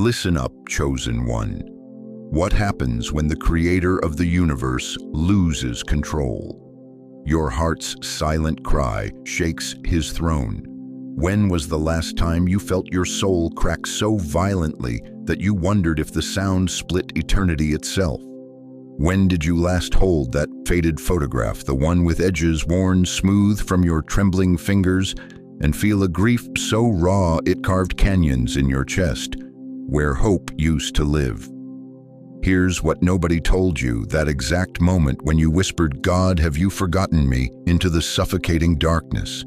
Listen up, chosen one. What happens when the creator of the universe loses control? Your heart's silent cry shakes his throne. When was the last time you felt your soul crack so violently that you wondered if the sound split eternity itself? When did you last hold that faded photograph, the one with edges worn smooth from your trembling fingers, and feel a grief so raw it carved canyons in your chest, where hope used to live? Here's what nobody told you: that exact moment when you whispered, "God, have you forgotten me?" into the suffocating darkness.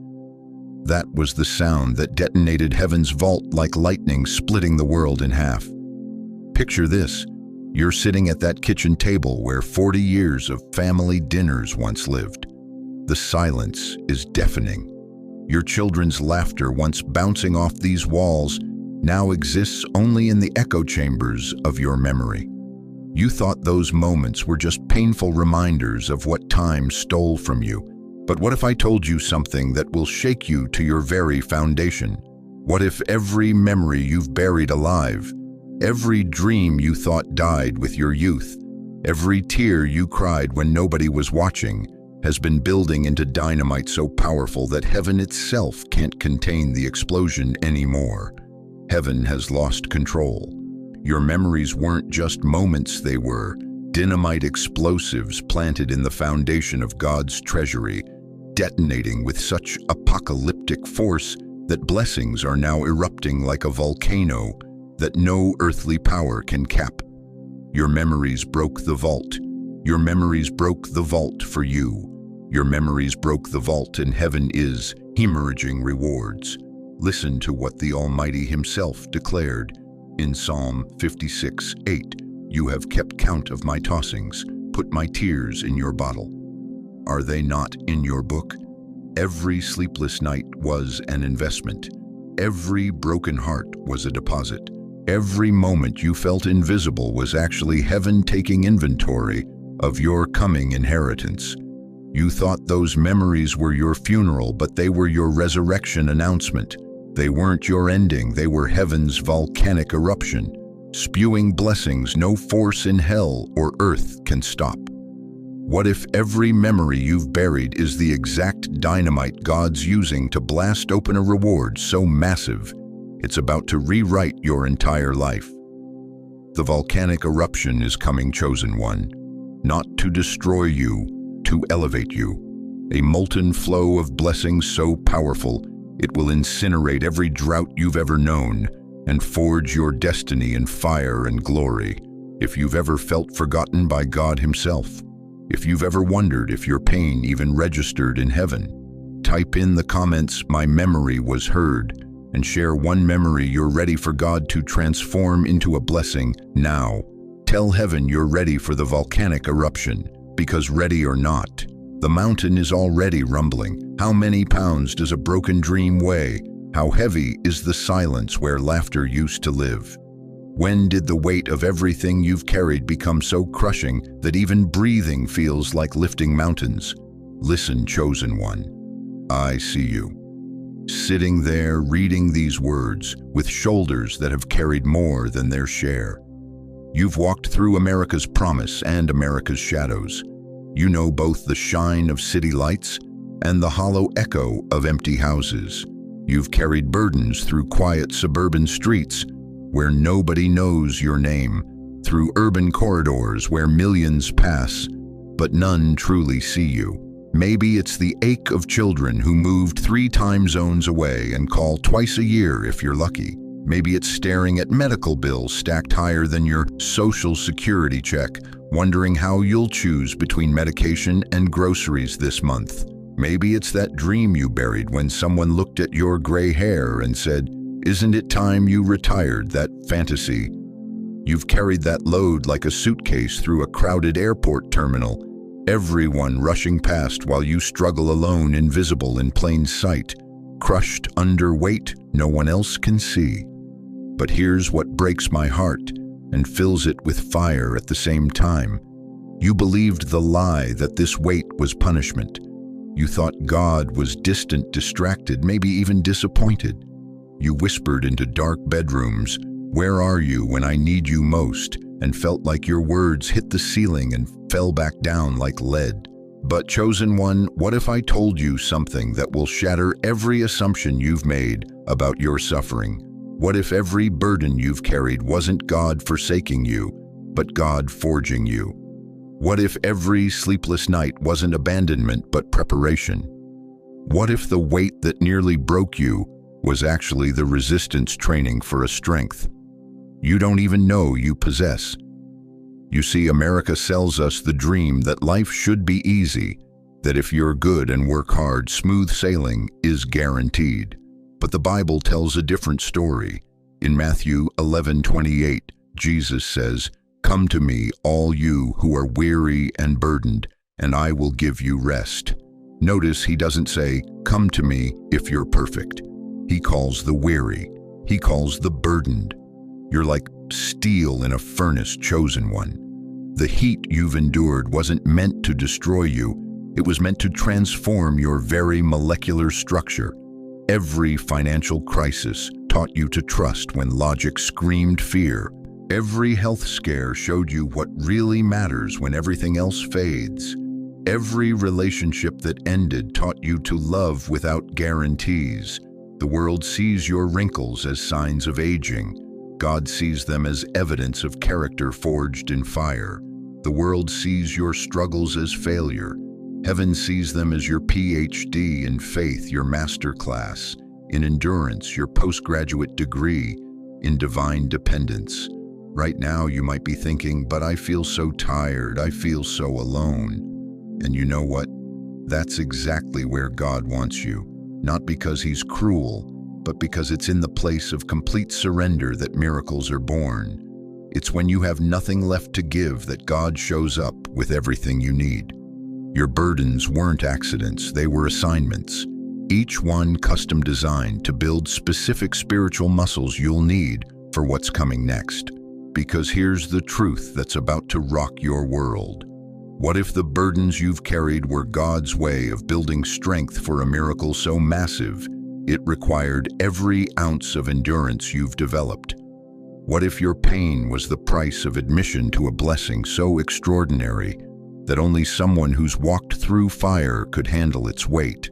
That was the sound that detonated heaven's vault like lightning, splitting the world in half. Picture this. You're sitting at that kitchen table where 40 years of family dinners once lived. The silence is deafening. Your children's laughter, once bouncing off these walls, now exists only in the echo chambers of your memory. You thought those moments were just painful reminders of what time stole from you. But what if I told you something that will shake you to your very foundation? What if every memory you've buried alive, every dream you thought died with your youth, every tear you cried when nobody was watching, has been building into dynamite so powerful that heaven itself can't contain the explosion anymore? Heaven has lost control. Your memories weren't just moments, they were dynamite explosives planted in the foundation of God's treasury, detonating with such apocalyptic force that blessings are now erupting like a volcano that no earthly power can cap. Your memories broke the vault. Your memories broke the vault for you. Your memories broke the vault, and heaven is hemorrhaging rewards. Listen to what the Almighty Himself declared in Psalm 56:8. You have kept count of my tossings, put my tears in your bottle. Are they not in your book? Every sleepless night was an investment. Every broken heart was a deposit. Every moment you felt invisible was actually heaven taking inventory of your coming inheritance. You thought those memories were your funeral, but they were your resurrection announcement. They weren't your ending, they were heaven's volcanic eruption, spewing blessings no force in hell or earth can stop. What if every memory you've buried is the exact dynamite God's using to blast open a reward so massive it's about to rewrite your entire life? The volcanic eruption is coming, chosen one, not to destroy you, to elevate you. A molten flow of blessings so powerful it will incinerate every drought you've ever known and forge your destiny in fire and glory. If you've ever felt forgotten by God Himself, if you've ever wondered if your pain even registered in heaven, type in the comments, "My memory was heard," and share one memory you're ready for God to transform into a blessing now. Tell heaven you're ready for the volcanic eruption, because ready or not, the mountain is already rumbling. How many pounds does a broken dream weigh? How heavy is the silence where laughter used to live? When did the weight of everything you've carried become so crushing that even breathing feels like lifting mountains? Listen, chosen one. I see you, sitting there reading these words with shoulders that have carried more than their share. You've walked through America's promise and America's shadows. You know both the shine of city lights and the hollow echo of empty houses. You've carried burdens through quiet suburban streets where nobody knows your name, through urban corridors where millions pass, but none truly see you. Maybe it's the ache of children who moved 3 time zones away and call twice a year if you're lucky. Maybe it's staring at medical bills stacked higher than your Social Security check, wondering how you'll choose between medication and groceries this month. Maybe it's that dream you buried when someone looked at your gray hair and said, "Isn't it time you retired?" That fantasy. You've carried that load like a suitcase through a crowded airport terminal, everyone rushing past while you struggle alone, invisible in plain sight, crushed under weight no one else can see. But here's what breaks my heart and fills it with fire at the same time. You believed the lie that this weight was punishment. You thought God was distant, distracted, maybe even disappointed. You whispered into dark bedrooms Where are you when I need you most, and felt like your words hit the ceiling and fell back down like lead? But chosen one, what if I told you something that will shatter every assumption you've made about your suffering? What if every burden you've carried wasn't God forsaking you, but God forging you? What if every sleepless night wasn't abandonment but preparation? What if the weight that nearly broke you was actually the resistance training for a strength you don't even know you possess? You see, America sells us the dream that life should be easy, that if you're good and work hard, smooth sailing is guaranteed. But the Bible tells a different story. In Matthew 11:28, Jesus says, "Come to me, all you who are weary and burdened, and I will give you rest." Notice he doesn't say, "Come to me if you're perfect." He calls the weary. He calls the burdened. You're like steel in a furnace, chosen one. The heat you've endured wasn't meant to destroy you. It was meant to transform your very molecular structure. Every financial crisis taught you to trust when logic screamed fear. Every health scare showed you what really matters when everything else fades. Every relationship that ended taught you to love without guarantees. The world sees your wrinkles as signs of aging. God sees them as evidence of character forged in fire. The world sees your struggles as failure. Heaven sees them as your PhD in faith, your master class, in endurance, your postgraduate degree, in divine dependence. Right now you might be thinking, but I feel so tired, I feel so alone. And you know what? That's exactly where God wants you, not because He's cruel, but because it's in the place of complete surrender that miracles are born. It's when you have nothing left to give that God shows up with everything you need. Your burdens weren't accidents, they were assignments, each one custom designed to build specific spiritual muscles you'll need for what's coming next. Because here's the truth that's about to rock your world. What if the burdens you've carried were God's way of building strength for a miracle so massive it required every ounce of endurance you've developed? What if your pain was the price of admission to a blessing so extraordinary that only someone who's walked through fire could handle its weight?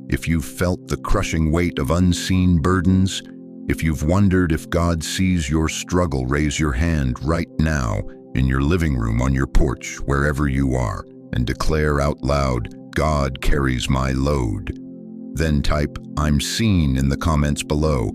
If you've felt the crushing weight of unseen burdens, if you've wondered if God sees your struggle, raise your hand right now in your living room, on your porch, wherever you are, and declare out loud, "God carries my load." Then type, "I'm seen" in the comments below,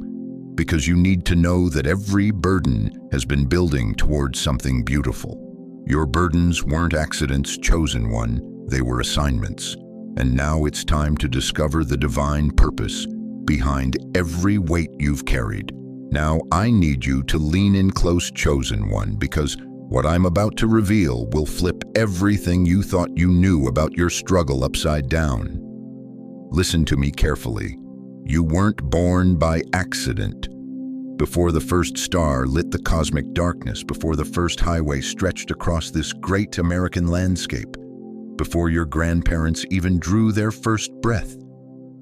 because you need to know that every burden has been building towards something beautiful. Your burdens weren't accidents, chosen one, they were assignments. And now it's time to discover the divine purpose behind every weight you've carried. Now I need you to lean in close, chosen one, because what I'm about to reveal will flip everything you thought you knew about your struggle upside down. Listen to me carefully. You weren't born by accident. Before the first star lit the cosmic darkness, before the first highway stretched across this great American landscape, before your grandparents even drew their first breath,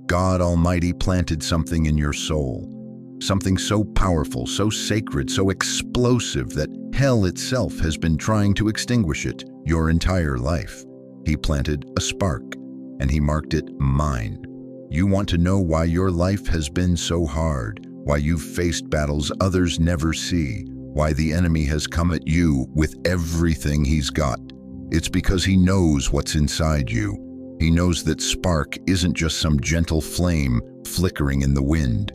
God Almighty planted something in your soul. Something so powerful, so sacred, so explosive that hell itself has been trying to extinguish it your entire life. He planted a spark, and He marked it mine. You want to know why your life has been so hard, why you've faced battles others never see, why the enemy has come at you with everything he's got. It's because he knows what's inside you. He knows that spark isn't just some gentle flame flickering in the wind.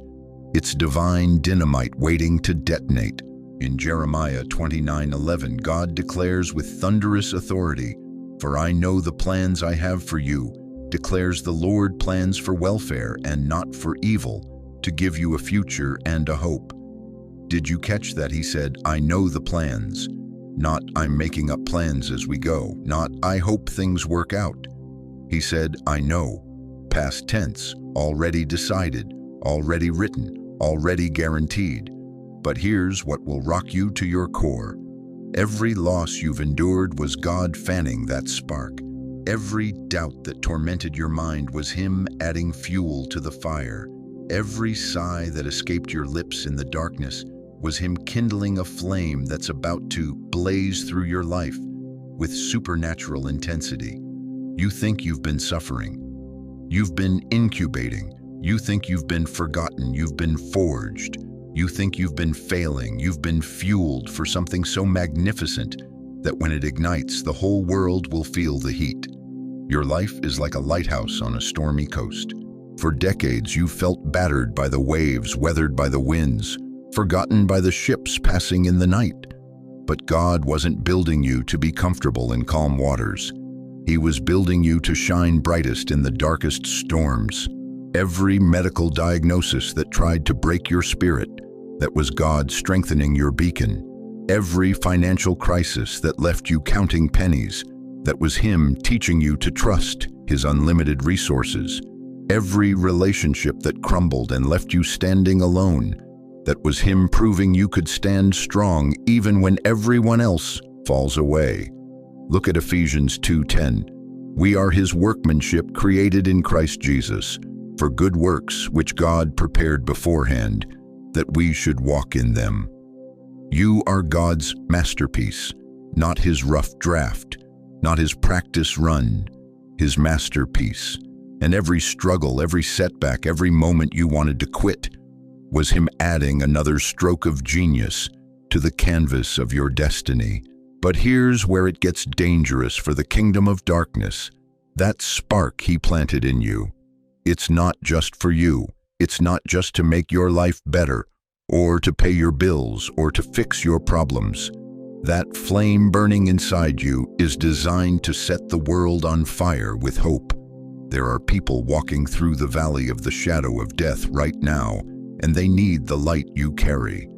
It's divine dynamite waiting to detonate. In Jeremiah 29:11, God declares with thunderous authority, "For I know the plans I have for you, declares the Lord, plans for welfare and not for evil, to give you a future and a hope." Did you catch that? He said, "I know the plans." Not, "I'm making up plans as we go." Not, "I hope things work out." He said, "I know." Past tense, already decided, already written, already guaranteed. But here's what will rock you to your core. Every loss you've endured was God fanning that spark. Every doubt that tormented your mind was Him adding fuel to the fire. Every sigh that escaped your lips in the darkness was Him kindling a flame that's about to blaze through your life with supernatural intensity. You think you've been suffering. You've been incubating. You think you've been forgotten. You've been forged. You think you've been failing. You've been fueled for something so magnificent that when it ignites, the whole world will feel the heat. Your life is like a lighthouse on a stormy coast. For decades, you've felt battered by the waves, weathered by the winds, forgotten by the ships passing in the night. But God wasn't building you to be comfortable in calm waters. He was building you to shine brightest in the darkest storms. Every medical diagnosis that tried to break your spirit, that was God strengthening your beacon. Every financial crisis that left you counting pennies, that was Him teaching you to trust His unlimited resources. Every relationship that crumbled and left you standing alone, that was Him proving you could stand strong even when everyone else falls away. Look at Ephesians 2:10. We are His workmanship created in Christ Jesus for good works which God prepared beforehand that we should walk in them. You are God's masterpiece, not His rough draft, not His practice run, His masterpiece. And every struggle, every setback, every moment you wanted to quit was Him adding another stroke of genius to the canvas of your destiny. But here's where it gets dangerous for the kingdom of darkness. That spark He planted in you, it's not just for you. It's not just to make your life better, or to pay your bills, or to fix your problems. That flame burning inside you is designed to set the world on fire with hope. There are people walking through the valley of the shadow of death right now, and they need the light you carry.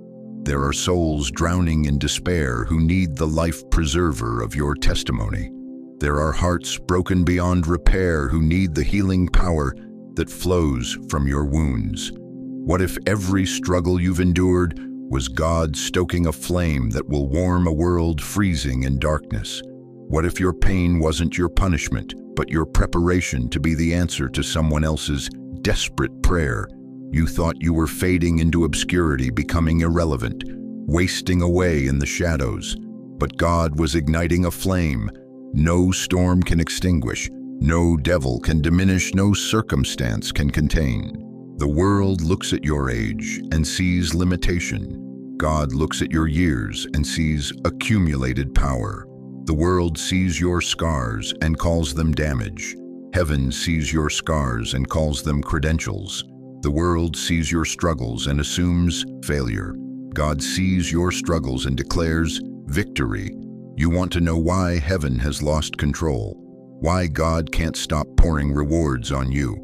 There are souls drowning in despair who need the life preserver of your testimony. There are hearts broken beyond repair who need the healing power that flows from your wounds. What if every struggle you've endured was God stoking a flame that will warm a world freezing in darkness? What if your pain wasn't your punishment, but your preparation to be the answer to someone else's desperate prayer? You thought you were fading into obscurity, becoming irrelevant, wasting away in the shadows. But God was igniting a flame no storm can extinguish, no devil can diminish, no circumstance can contain. The world looks at your age and sees limitation. God looks at your years and sees accumulated power. The world sees your scars and calls them damage. Heaven sees your scars and calls them credentials. The world sees your struggles and assumes failure. God sees your struggles and declares victory. You want to know why heaven has lost control, why God can't stop pouring rewards on you?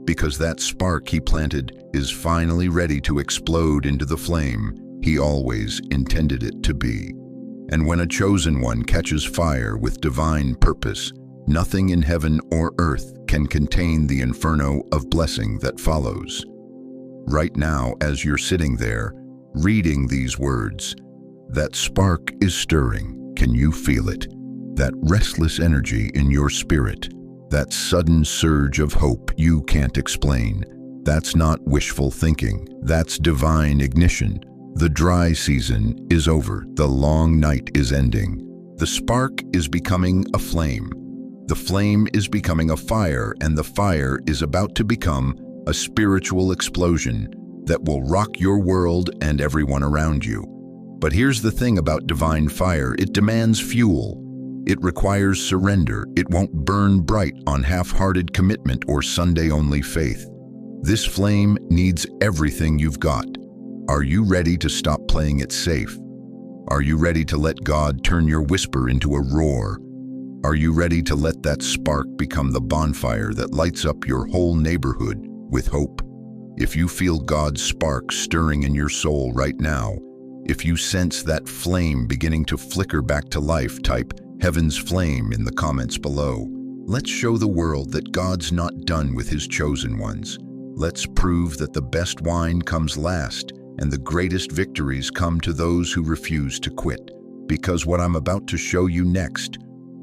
Because that spark He planted is finally ready to explode into the flame He always intended it to be. And when a chosen one catches fire with divine purpose, nothing in heaven or earth can contain the inferno of blessing that follows. Right now, as you're sitting there, reading these words, that spark is stirring. Can you feel it? That restless energy in your spirit, that sudden surge of hope you can't explain. That's not wishful thinking. That's divine ignition. The dry season is over. The long night is ending. The spark is becoming a flame. The flame is becoming a fire, and the fire is about to become a spiritual explosion that will rock your world and everyone around you. But here's the thing about divine fire. It demands fuel. It requires surrender. It won't burn bright on half-hearted commitment or Sunday-only faith. This flame needs everything you've got. Are you ready to stop playing it safe? Are you ready to let God turn your whisper into a roar? Are you ready to let that spark become the bonfire that lights up your whole neighborhood with hope? If you feel God's spark stirring in your soul right now, if you sense that flame beginning to flicker back to life, type Heaven's Flame in the comments below. Let's show the world that God's not done with His chosen ones. Let's prove that the best wine comes last and the greatest victories come to those who refuse to quit. Because what I'm about to show you next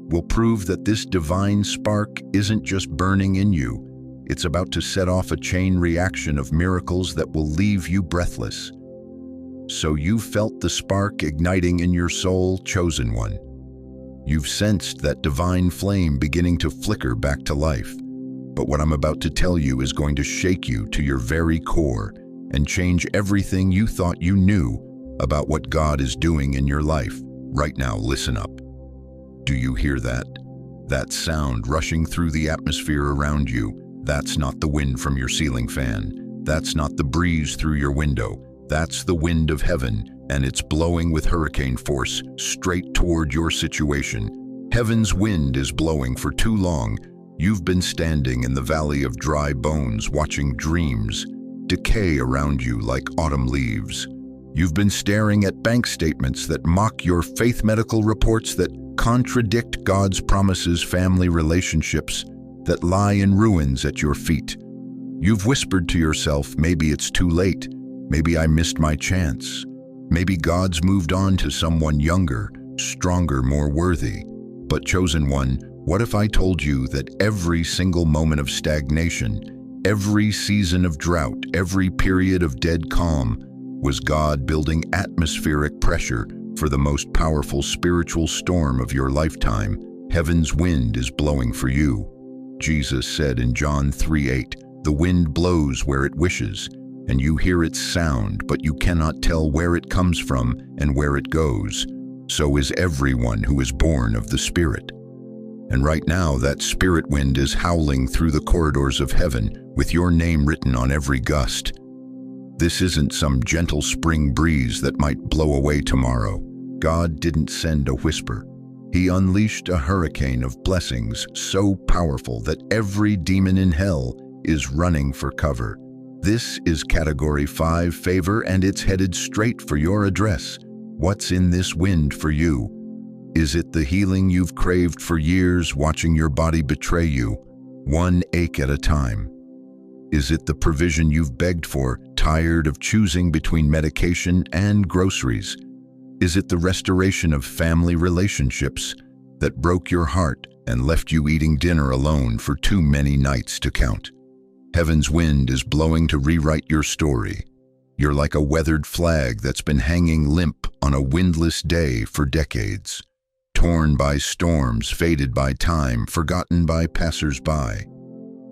will prove that this divine spark isn't just burning in you. It's about to set off a chain reaction of miracles that will leave you breathless. So you've felt the spark igniting in your soul, chosen one. You've sensed that divine flame beginning to flicker back to life. But what I'm about to tell you is going to shake you to your very core and change everything you thought you knew about what God is doing in your life. Right now, listen up. Do you hear that? That sound rushing through the atmosphere around you, that's not the wind from your ceiling fan. That's not the breeze through your window. That's the wind of heaven, and it's blowing with hurricane force straight toward your situation. Heaven's wind is blowing for too long. You've been standing in the valley of dry bones, watching dreams decay around you like autumn leaves. You've been staring at bank statements that mock your faith, medical reports that contradict God's promises, family relationships that lie in ruins at your feet. You've whispered to yourself, maybe it's too late. Maybe I missed my chance. Maybe God's moved on to someone younger, stronger, more worthy. But chosen one, what if I told you that every single moment of stagnation, every season of drought, every period of dead calm was God building atmospheric pressure for the most powerful spiritual storm of your lifetime? Heaven's wind is blowing for you. Jesus said in John 3:8, "The wind blows where it wishes, and you hear its sound, but you cannot tell where it comes from and where it goes. So is everyone who is born of the Spirit." And right now, that Spirit wind is howling through the corridors of heaven with your name written on every gust. This isn't some gentle spring breeze that might blow away tomorrow. God didn't send a whisper. He unleashed a hurricane of blessings so powerful that every demon in hell is running for cover. This is Category 5 favor, and it's headed straight for your address. What's in this wind for you? Is it the healing you've craved for years, watching your body betray you, one ache at a time? Is it the provision you've begged for, tired of choosing between medication and groceries? Is it the restoration of family relationships that broke your heart and left you eating dinner alone for too many nights to count? Heaven's wind is blowing to rewrite your story. You're like a weathered flag that's been hanging limp on a windless day for decades, torn by storms, faded by time, forgotten by passers-by.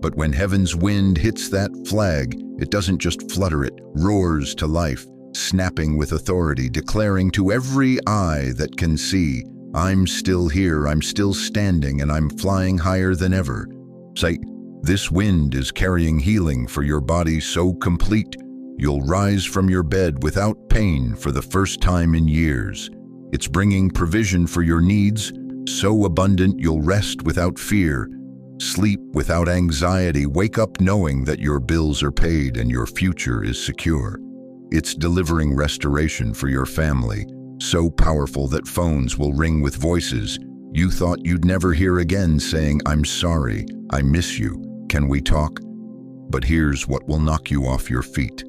But when heaven's wind hits that flag, it doesn't just flutter, it roars to life, snapping with authority, declaring to every eye that can see, "I'm still here, I'm still standing, and I'm flying higher than ever." Say, this wind is carrying healing for your body so complete, you'll rise from your bed without pain for the first time in years. It's bringing provision for your needs, so abundant you'll rest without fear, sleep without anxiety, wake up knowing that your bills are paid and your future is secure. It's delivering restoration for your family, so powerful that phones will ring with voices you thought you'd never hear again saying, "I'm sorry, I miss you, can we talk?" But here's what will knock you off your feet.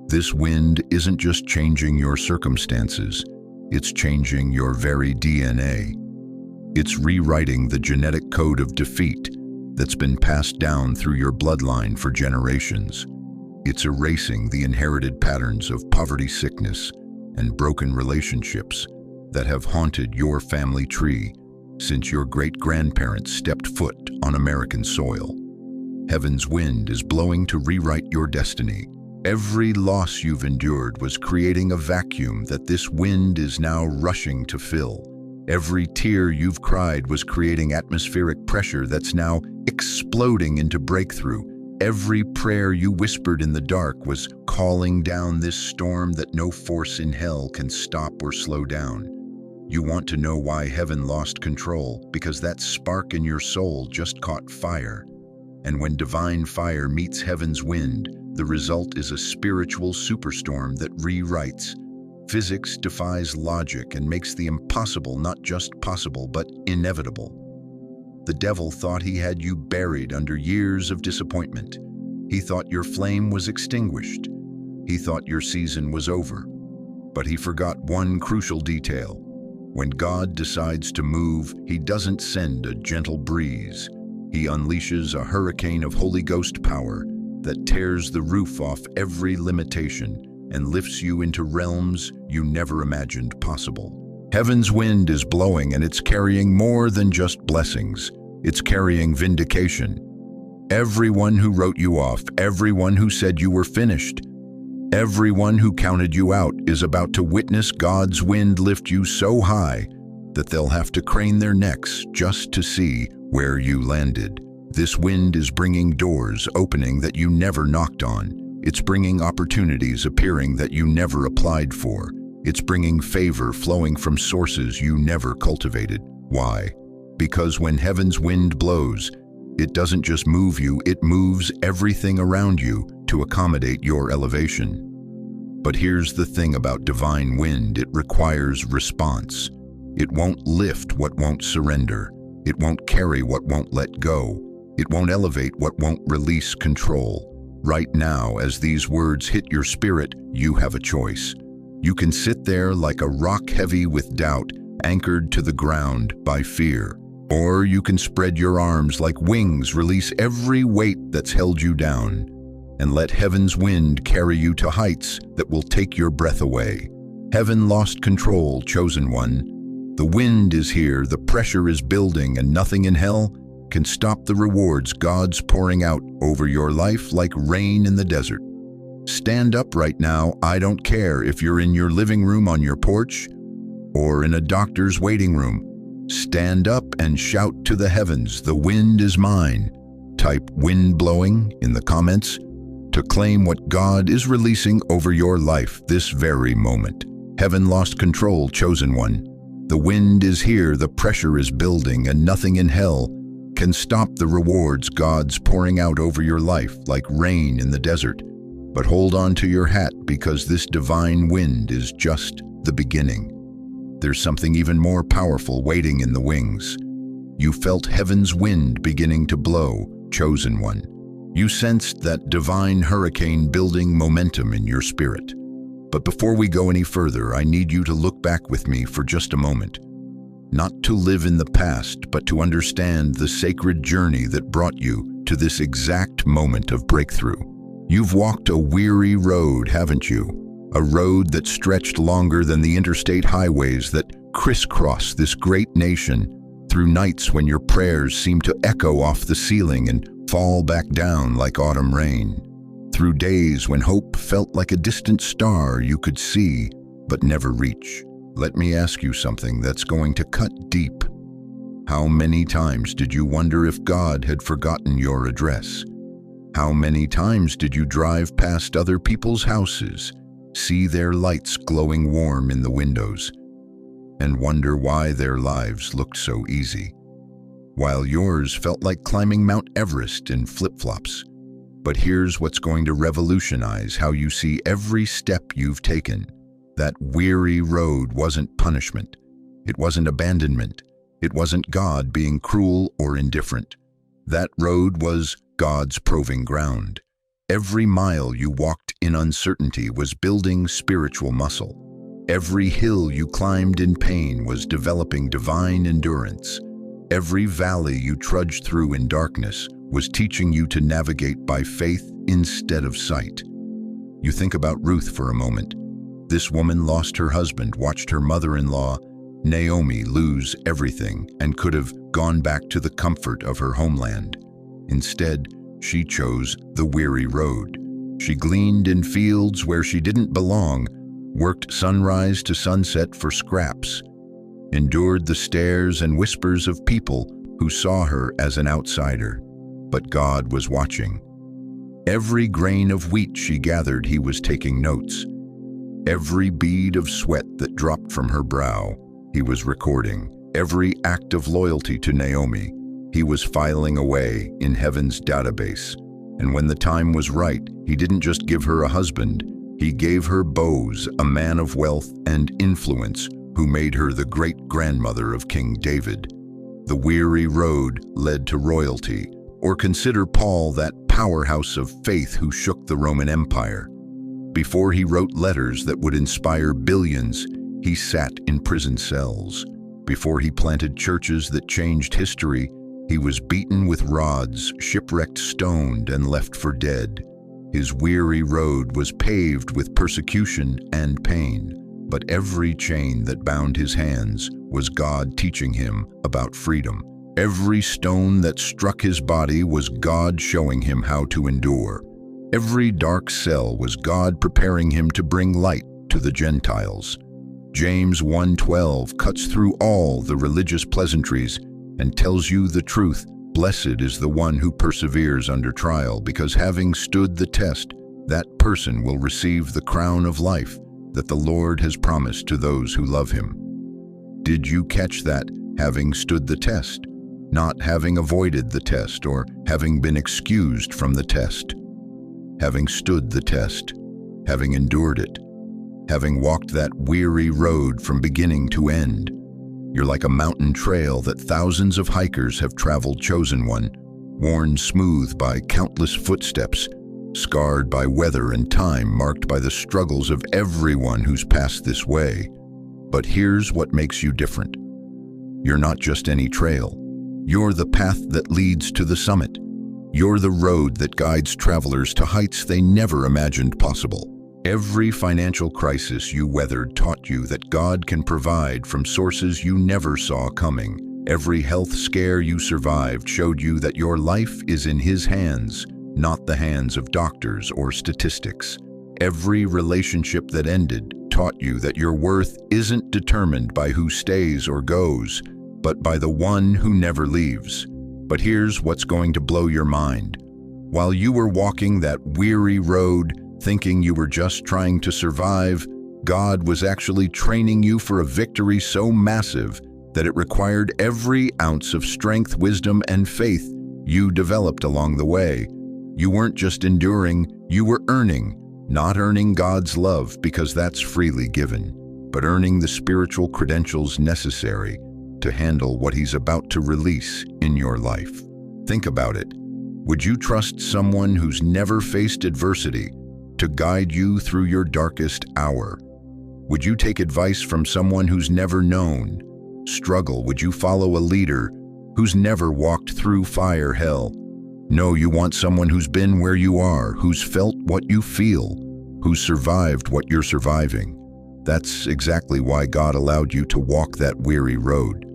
This wind isn't just changing your circumstances, it's changing your very DNA. It's rewriting the genetic code of defeat that's been passed down through your bloodline for generations. It's erasing the inherited patterns of poverty, sickness, and broken relationships that have haunted your family tree since your great-grandparents stepped foot on American soil. Heaven's wind is blowing to rewrite your destiny. Every loss you've endured was creating a vacuum that this wind is now rushing to fill. Every tear you've cried was creating atmospheric pressure that's now exploding into breakthrough. Every prayer you whispered in the dark was calling down this storm that no force in hell can stop or slow down. You want to know why heaven lost control? Because that spark in your soul just caught fire. And when divine fire meets heaven's wind, the result is a spiritual superstorm that rewrites. Physics defies logic and makes the impossible not just possible, but inevitable. The devil thought he had you buried under years of disappointment. He thought your flame was extinguished. He thought your season was over. But he forgot one crucial detail. When God decides to move, he doesn't send a gentle breeze. He unleashes a hurricane of Holy Ghost power that tears the roof off every limitation, and lifts you into realms you never imagined possible. Heaven's wind is blowing, and it's carrying more than just blessings. It's carrying vindication. Everyone who wrote you off, everyone who said you were finished, everyone who counted you out is about to witness God's wind lift you so high that they'll have to crane their necks just to see where you landed. This wind is bringing doors opening that you never knocked on. It's bringing opportunities appearing that you never applied for. It's bringing favor flowing from sources you never cultivated. Why? Because when heaven's wind blows, it doesn't just move you, it moves everything around you to accommodate your elevation. But here's the thing about divine wind: it requires response. It won't lift what won't surrender. It won't carry what won't let go. It won't elevate what won't release control. Right now, as these words hit your spirit, you have a choice. You can sit there like a rock heavy with doubt, anchored to the ground by fear. Or you can spread your arms like wings, release every weight that's held you down, and let heaven's wind carry you to heights that will take your breath away. Heaven lost control, chosen one. The wind is here, the pressure is building, and nothing in hell can stop the rewards God's pouring out over your life like rain in the desert. Stand up right now. I don't care if you're in your living room, on your porch, or in a doctor's waiting room. Stand up and shout to the heavens, "The wind is mine." Type "wind blowing" in the comments to claim what God is releasing over your life this very moment. Heaven lost control, chosen one. The wind is here, the pressure is building, and nothing in hell can stop the rewards God's pouring out over your life like rain in the desert. But hold on to your hat, because this divine wind is just the beginning. There's something even more powerful waiting in the wings. You felt heaven's wind beginning to blow, chosen one. You sensed that divine hurricane building momentum in your spirit. But before we go any further, I need you to look back with me for just a moment. Not to live in the past, but to understand the sacred journey that brought you to this exact moment of breakthrough. You've walked a weary road, haven't you? A road that stretched longer than the interstate highways that crisscross this great nation, through nights when your prayers seemed to echo off the ceiling and fall back down like autumn rain. Through days when hope felt like a distant star you could see but never reach. Let me ask you something that's going to cut deep. How many times did you wonder if God had forgotten your address? How many times did you drive past other people's houses, see their lights glowing warm in the windows, and wonder why their lives looked so easy, while yours felt like climbing Mount Everest in flip-flops? But here's what's going to revolutionize how you see every step you've taken. That weary road wasn't punishment. It wasn't abandonment. It wasn't God being cruel or indifferent. That road was God's proving ground. Every mile you walked in uncertainty was building spiritual muscle. Every hill you climbed in pain was developing divine endurance. Every valley you trudged through in darkness was teaching you to navigate by faith instead of sight. You think about Ruth for a moment. This woman lost her husband, watched her mother-in-law, Naomi, lose everything, and could have gone back to the comfort of her homeland. Instead, she chose the weary road. She gleaned in fields where she didn't belong, worked sunrise to sunset for scraps, endured the stares and whispers of people who saw her as an outsider. But God was watching. Every grain of wheat she gathered, He was taking notes. Every bead of sweat that dropped from her brow, He was recording. Every act of loyalty to Naomi, He was filing away in heaven's database. And when the time was right, He didn't just give her a husband, He gave her Boaz, a man of wealth and influence, who made her the great-grandmother of King David. The weary road led to royalty. Or consider Paul, that powerhouse of faith who shook the Roman Empire. Before he wrote letters that would inspire billions, he sat in prison cells. Before he planted churches that changed history, he was beaten with rods, shipwrecked, stoned, and left for dead. His weary road was paved with persecution and pain, but every chain that bound his hands was God teaching him about freedom. Every stone that struck his body was God showing him how to endure. Every dark cell was God preparing him to bring light to the Gentiles. James 1:12 cuts through all the religious pleasantries and tells you the truth. Blessed is the one who perseveres under trial, because having stood the test, that person will receive the crown of life that the Lord has promised to those who love him. Did you catch that? Having stood the test, not having avoided the test or having been excused from the test. Having stood the test, having endured it, having walked that weary road from beginning to end. You're like a mountain trail that thousands of hikers have traveled, chosen one, worn smooth by countless footsteps, scarred by weather and time, marked by the struggles of everyone who's passed this way. But here's what makes you different. You're not just any trail. You're the path that leads to the summit. You're the road that guides travelers to heights they never imagined possible. Every financial crisis you weathered taught you that God can provide from sources you never saw coming. Every health scare you survived showed you that your life is in His hands, not the hands of doctors or statistics. Every relationship that ended taught you that your worth isn't determined by who stays or goes, but by the one who never leaves. But here's what's going to blow your mind. While you were walking that weary road, thinking you were just trying to survive, God was actually training you for a victory so massive that it required every ounce of strength, wisdom, and faith you developed along the way. You weren't just enduring, you were earning. Not earning God's love, because that's freely given, but earning the spiritual credentials necessary to handle what He's about to release in your life. Think about it. Would you trust someone who's never faced adversity to guide you through your darkest hour? Would you take advice from someone who's never known struggle? Would you follow a leader who's never walked through fire, hell? No, you want someone who's been where you are, who's felt what you feel, who's survived what you're surviving. That's exactly why God allowed you to walk that weary road.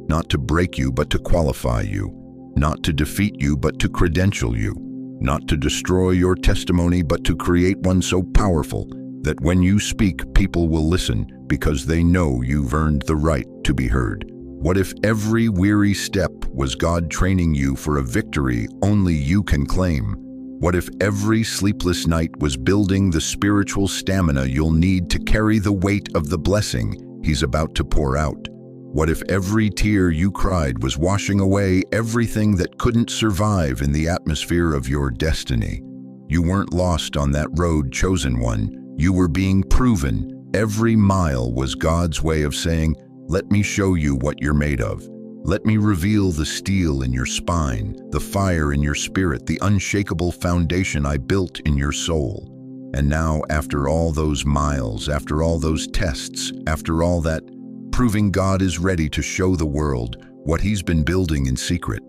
Not to break you, but to qualify you. Not to defeat you, but to credential you. Not to destroy your testimony, but to create one so powerful that when you speak, people will listen because they know you've earned the right to be heard. What if every weary step was God training you for a victory only you can claim? What if every sleepless night was building the spiritual stamina you'll need to carry the weight of the blessing He's about to pour out? What if every tear you cried was washing away everything that couldn't survive in the atmosphere of your destiny? You weren't lost on that road, chosen one. You were being proven. Every mile was God's way of saying, let me show you what you're made of. Let me reveal the steel in your spine, the fire in your spirit, the unshakable foundation I built in your soul. And now, after all those miles, after all those tests, after all that, proving God is ready to show the world what He's been building in secret.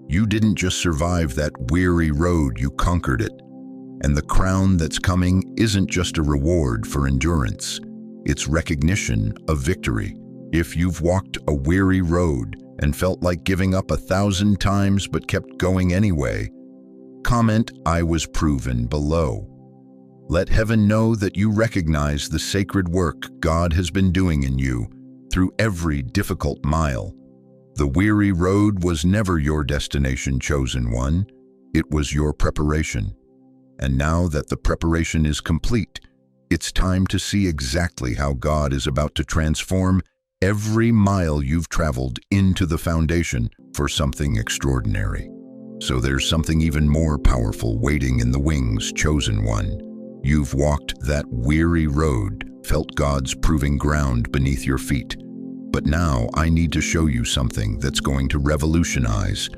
You didn't just survive that weary road, you conquered it. And the crown that's coming isn't just a reward for endurance. It's recognition of victory. If you've walked a weary road and felt like giving up 1,000 times but kept going anyway, comment, I was proven, below. Let heaven know that you recognize the sacred work God has been doing in you through every difficult mile. The weary road was never your destination, chosen one. It was your preparation. And now that the preparation is complete, it's time to see exactly how God is about to transform every mile you've traveled into the foundation for something extraordinary. So there's something even more powerful waiting in the wings, chosen one. You've walked that weary road, felt God's proving ground beneath your feet. But now I need to show you something that's going to revolutionize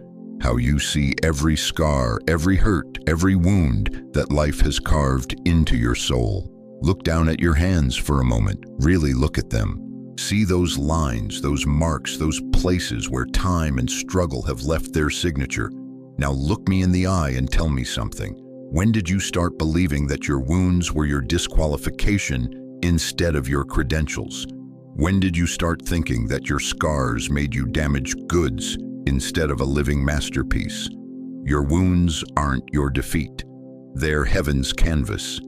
how you see every scar, every hurt, every wound that life has carved into your soul. Look down at your hands for a moment. Really look at them. See those lines, those marks, those places where time and struggle have left their signature. Now look me in the eye and tell me something. When did you start believing that your wounds were your disqualification instead of your credentials? When did you start thinking that your scars made you damaged goods instead of a living masterpiece? Your wounds aren't your defeat. They're heaven's canvas.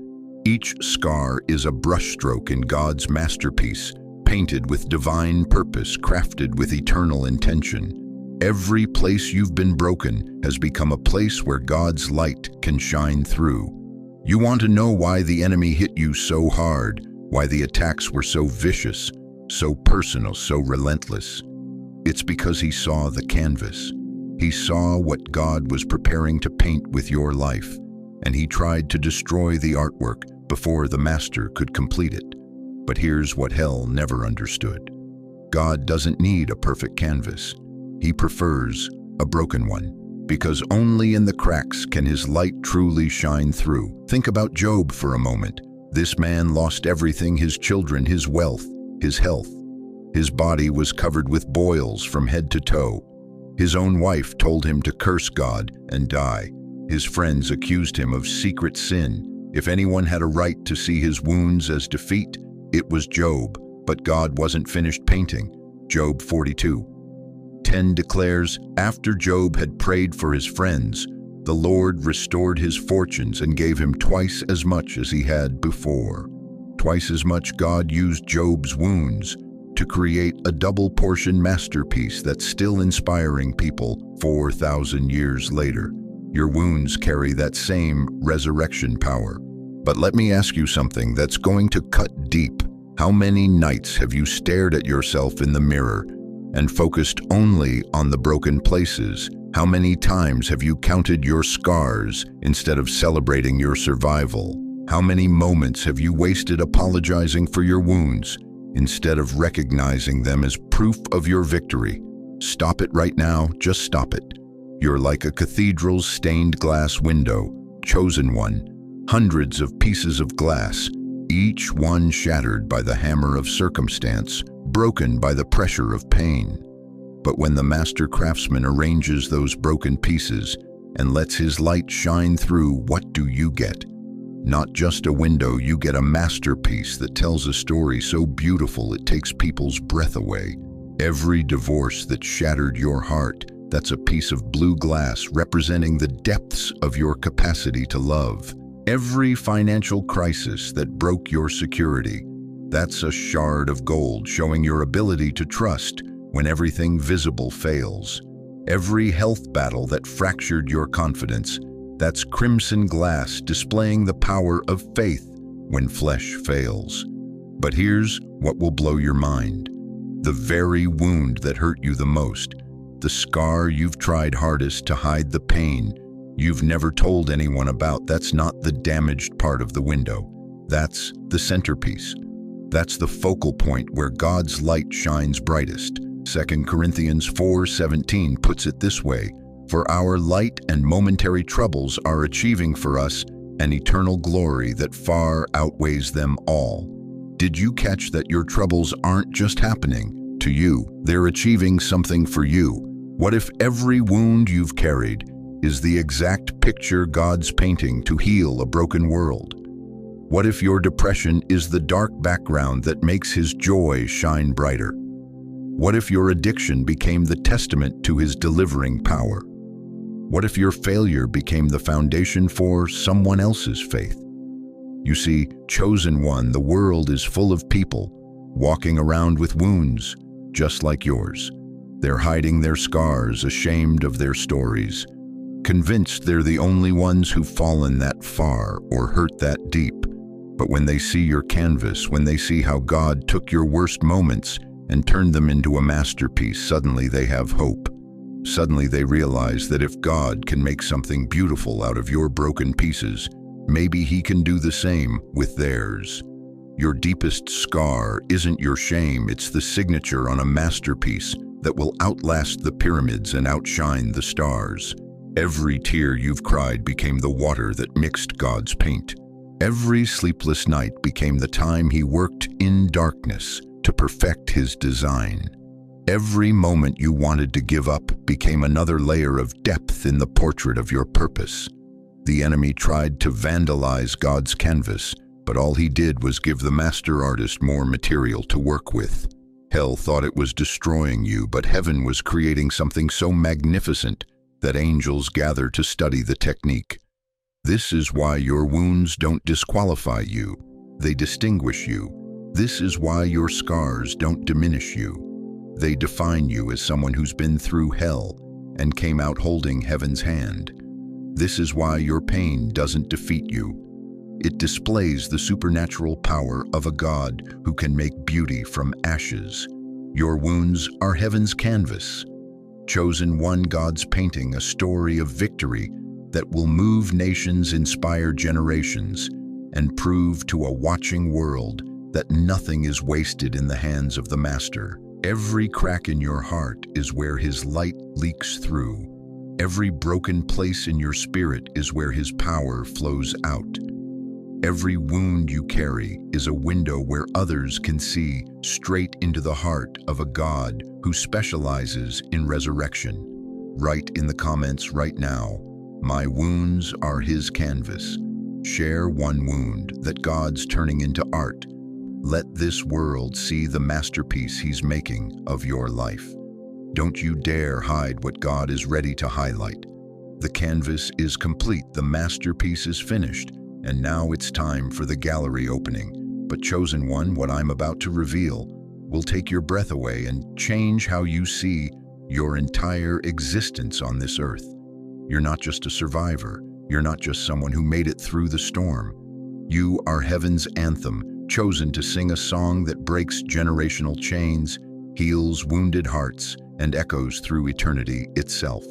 Each scar is a brushstroke in God's masterpiece, painted with divine purpose, crafted with eternal intention. Every place you've been broken has become a place where God's light can shine through. You want to know why the enemy hit you so hard, why the attacks were so vicious, so personal, so relentless. It's because he saw the canvas. He saw what God was preparing to paint with your life, and he tried to destroy the artwork before the master could complete it. But here's what hell never understood. God doesn't need a perfect canvas. He prefers a broken one, because only in the cracks can his light truly shine through. Think about Job for a moment. This man lost everything: his children, his wealth, his health. His body was covered with boils from head to toe. His own wife told him to curse God and die. His friends accused him of secret sin. If anyone had a right to see his wounds as defeat, it was Job, but God wasn't finished painting. Job 42:10 declares, "After Job had prayed for his friends, the Lord restored his fortunes and gave him twice as much as he had before." Twice as much. God used Job's wounds to create a double-portion masterpiece that's still inspiring people 4,000 years later. Your wounds carry that same resurrection power. But let me ask you something that's going to cut deep. How many nights have you stared at yourself in the mirror and focused only on the broken places? How many times have you counted your scars instead of celebrating your survival? How many moments have you wasted apologizing for your wounds instead of recognizing them as proof of your victory? Stop it right now. Just stop it. You're like a cathedral's stained glass window, chosen one. Hundreds of pieces of glass, each one shattered by the hammer of circumstance, broken by the pressure of pain. But when the master craftsman arranges those broken pieces and lets his light shine through, what do you get? Not just a window, you get a masterpiece that tells a story so beautiful it takes people's breath away. Every divorce that shattered your heart, that's a piece of blue glass representing the depths of your capacity to love. Every financial crisis that broke your security, that's a shard of gold showing your ability to trust when everything visible fails. Every health battle that fractured your confidence, that's crimson glass displaying the power of faith when flesh fails. But here's what will blow your mind. The very wound that hurt you the most, the scar you've tried hardest to hide the pain you've never told anyone about, that's not the damaged part of the window. That's the centerpiece. That's the focal point where God's light shines brightest. 2 Corinthians 4:17 puts it this way, "For our light and momentary troubles are achieving for us an eternal glory that far outweighs them all." Did you catch that your troubles aren't just happening to you? They're achieving something for you. What if every wound you've carried is the exact picture God's painting to heal a broken world? What if your depression is the dark background that makes his joy shine brighter? What if your addiction became the testament to his delivering power? What if your failure became the foundation for someone else's faith? You see, chosen one, the world is full of people walking around with wounds just like yours. They're hiding their scars, ashamed of their stories, convinced they're the only ones who've fallen that far or hurt that deep. But when they see your canvas, when they see how God took your worst moments and turned them into a masterpiece, suddenly they have hope. Suddenly they realize that if God can make something beautiful out of your broken pieces, maybe he can do the same with theirs. Your deepest scar isn't your shame, it's the signature on a masterpiece that will outlast the pyramids and outshine the stars. Every tear you've cried became the water that mixed God's paint. Every sleepless night became the time he worked in darkness to perfect his design. Every moment you wanted to give up became another layer of depth in the portrait of your purpose. The enemy tried to vandalize God's canvas, but all he did was give the master artist more material to work with. Hell thought it was destroying you, but heaven was creating something so magnificent that angels gather to study the technique. This is why your wounds don't disqualify you, they distinguish you. This is why your scars don't diminish you. They define you as someone who's been through hell and came out holding heaven's hand. This is why your pain doesn't defeat you. It displays the supernatural power of a God who can make beauty from ashes. Your wounds are heaven's canvas. Chosen One, God's painting a story of victory that will move nations, inspire generations, and prove to a watching world that nothing is wasted in the hands of the Master. Every crack in your heart is where His light leaks through. Every broken place in your spirit is where His power flows out. Every wound you carry is a window where others can see straight into the heart of a God who specializes in resurrection. Write in the comments right now, "My wounds are His canvas." Share one wound that God's turning into art. Let this world see the masterpiece He's making of your life. Don't you dare hide what God is ready to highlight. The canvas is complete, the masterpiece is finished, and now it's time for the gallery opening. But Chosen One, what I'm about to reveal will take your breath away and change how you see your entire existence on this earth. You're not just a survivor. You're not just someone who made it through the storm. You are heaven's anthem, chosen to sing a song that breaks generational chains, heals wounded hearts, and echoes through eternity itself.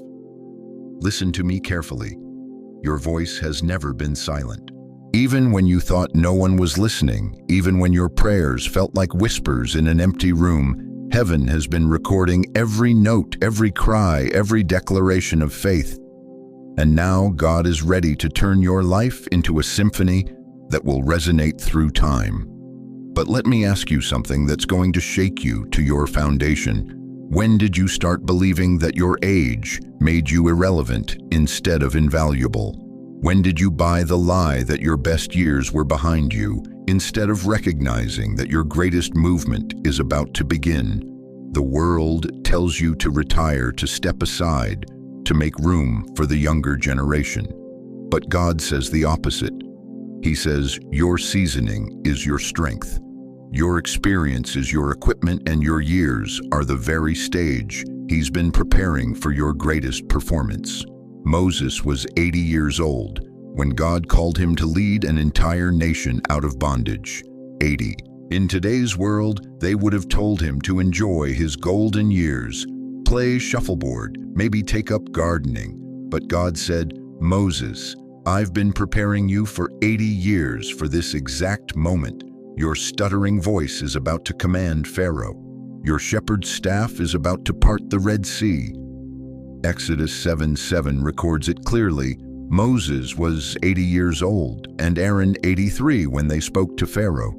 Listen to me carefully. Your voice has never been silent. Even when you thought no one was listening, even when your prayers felt like whispers in an empty room, heaven has been recording every note, every cry, every declaration of faith. And now God is ready to turn your life into a symphony that will resonate through time. But let me ask you something that's going to shake you to your foundation. When did you start believing that your age made you irrelevant instead of invaluable? When did you buy the lie that your best years were behind you instead of recognizing that your greatest movement is about to begin? The world tells you to retire, to step aside, to make room for the younger generation. But God says the opposite. He says, your seasoning is your strength. Your experience is your equipment, and your years are the very stage He's been preparing for your greatest performance. Moses was 80 years old when God called him to lead an entire nation out of bondage. 80. In today's world, they would have told him to enjoy his golden years, play shuffleboard, maybe take up gardening. But God said, Moses, I've been preparing you for 80 years for this exact moment. Your stuttering voice is about to command Pharaoh. Your shepherd's staff is about to part the Red Sea. Exodus 7:7 records it clearly. Moses was 80 years old and Aaron 83 when they spoke to Pharaoh.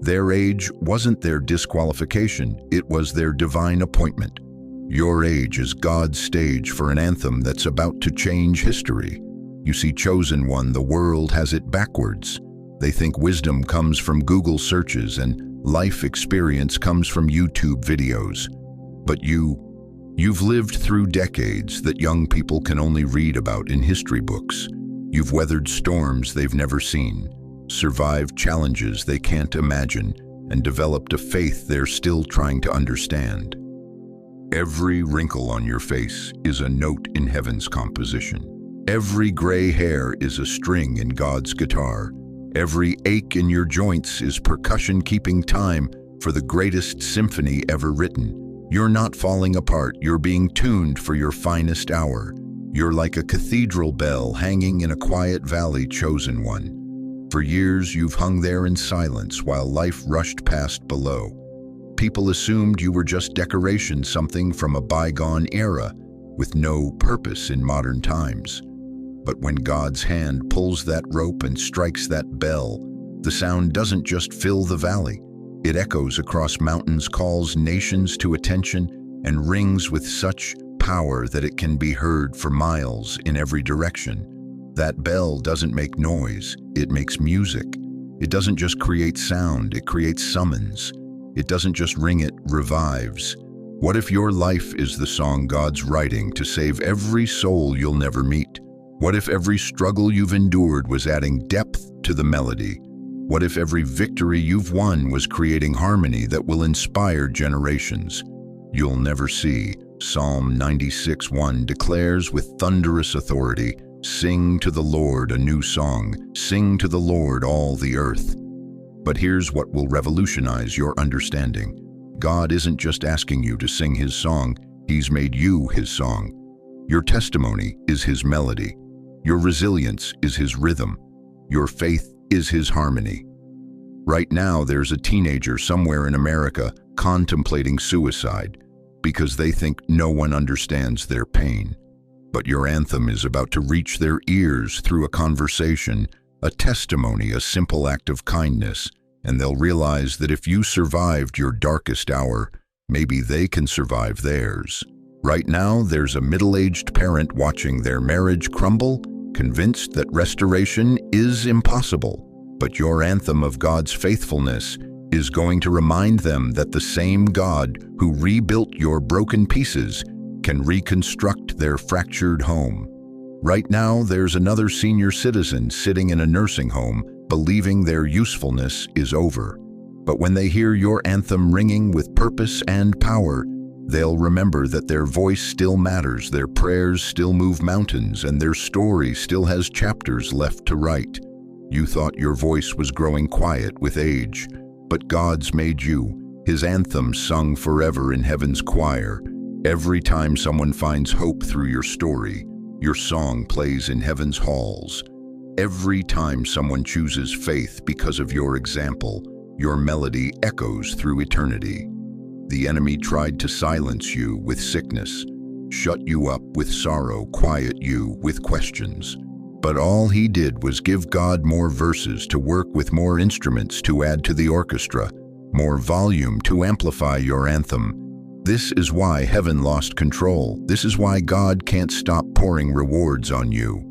Their age wasn't their disqualification, it was their divine appointment. Your age is God's stage for an anthem that's about to change history. You see, Chosen One, the world has it backwards. They think wisdom comes from Google searches and life experience comes from YouTube videos. But you've lived through decades that young people can only read about in history books. You've weathered storms they've never seen, survived challenges they can't imagine, and developed a faith they're still trying to understand. Every wrinkle on your face is a note in heaven's composition. Every gray hair is a string in God's guitar. Every ache in your joints is percussion keeping time for the greatest symphony ever written. You're not falling apart, you're being tuned for your finest hour. You're like a cathedral bell hanging in a quiet valley, Chosen One. For years you've hung there in silence while life rushed past below. People assumed you were just decoration, something from a bygone era, with no purpose in modern times. But when God's hand pulls that rope and strikes that bell, the sound doesn't just fill the valley. It echoes across mountains, calls nations to attention, and rings with such power that it can be heard for miles in every direction. That bell doesn't make noise, it makes music. It doesn't just create sound, it creates summons. It doesn't just ring, it revives. What if your life is the song God's writing to save every soul you'll never meet? What if every struggle you've endured was adding depth to the melody? What if every victory you've won was creating harmony that will inspire generations? You'll never see. Psalm 96:1 declares with thunderous authority, "Sing to the Lord a new song, sing to the Lord all the earth." But here's what will revolutionize your understanding. God isn't just asking you to sing His song, He's made you His song. Your testimony is His melody. Your resilience is His rhythm. Your faith is His harmony. Right now, there's a teenager somewhere in America contemplating suicide because they think no one understands their pain. But your anthem is about to reach their ears through a conversation, a testimony, a simple act of kindness, and they'll realize that if you survived your darkest hour, maybe they can survive theirs. Right now, there's a middle-aged parent watching their marriage crumble, convinced that restoration is impossible. But your anthem of God's faithfulness is going to remind them that the same God who rebuilt your broken pieces can reconstruct their fractured home. Right now, there's another senior citizen sitting in a nursing home, believing their usefulness is over. But when they hear your anthem ringing with purpose and power, they'll remember that their voice still matters, their prayers still move mountains, and their story still has chapters left to write. You thought your voice was growing quiet with age, but God's made you, His anthem sung forever in heaven's choir. Every time someone finds hope through your story, your song plays in heaven's halls. Every time someone chooses faith because of your example, your melody echoes through eternity. The enemy tried to silence you with sickness, shut you up with sorrow, quiet you with questions. But all he did was give God more verses to work with, more instruments to add to the orchestra, more volume to amplify your anthem. This is why heaven lost control. This is why God can't stop pouring rewards on you.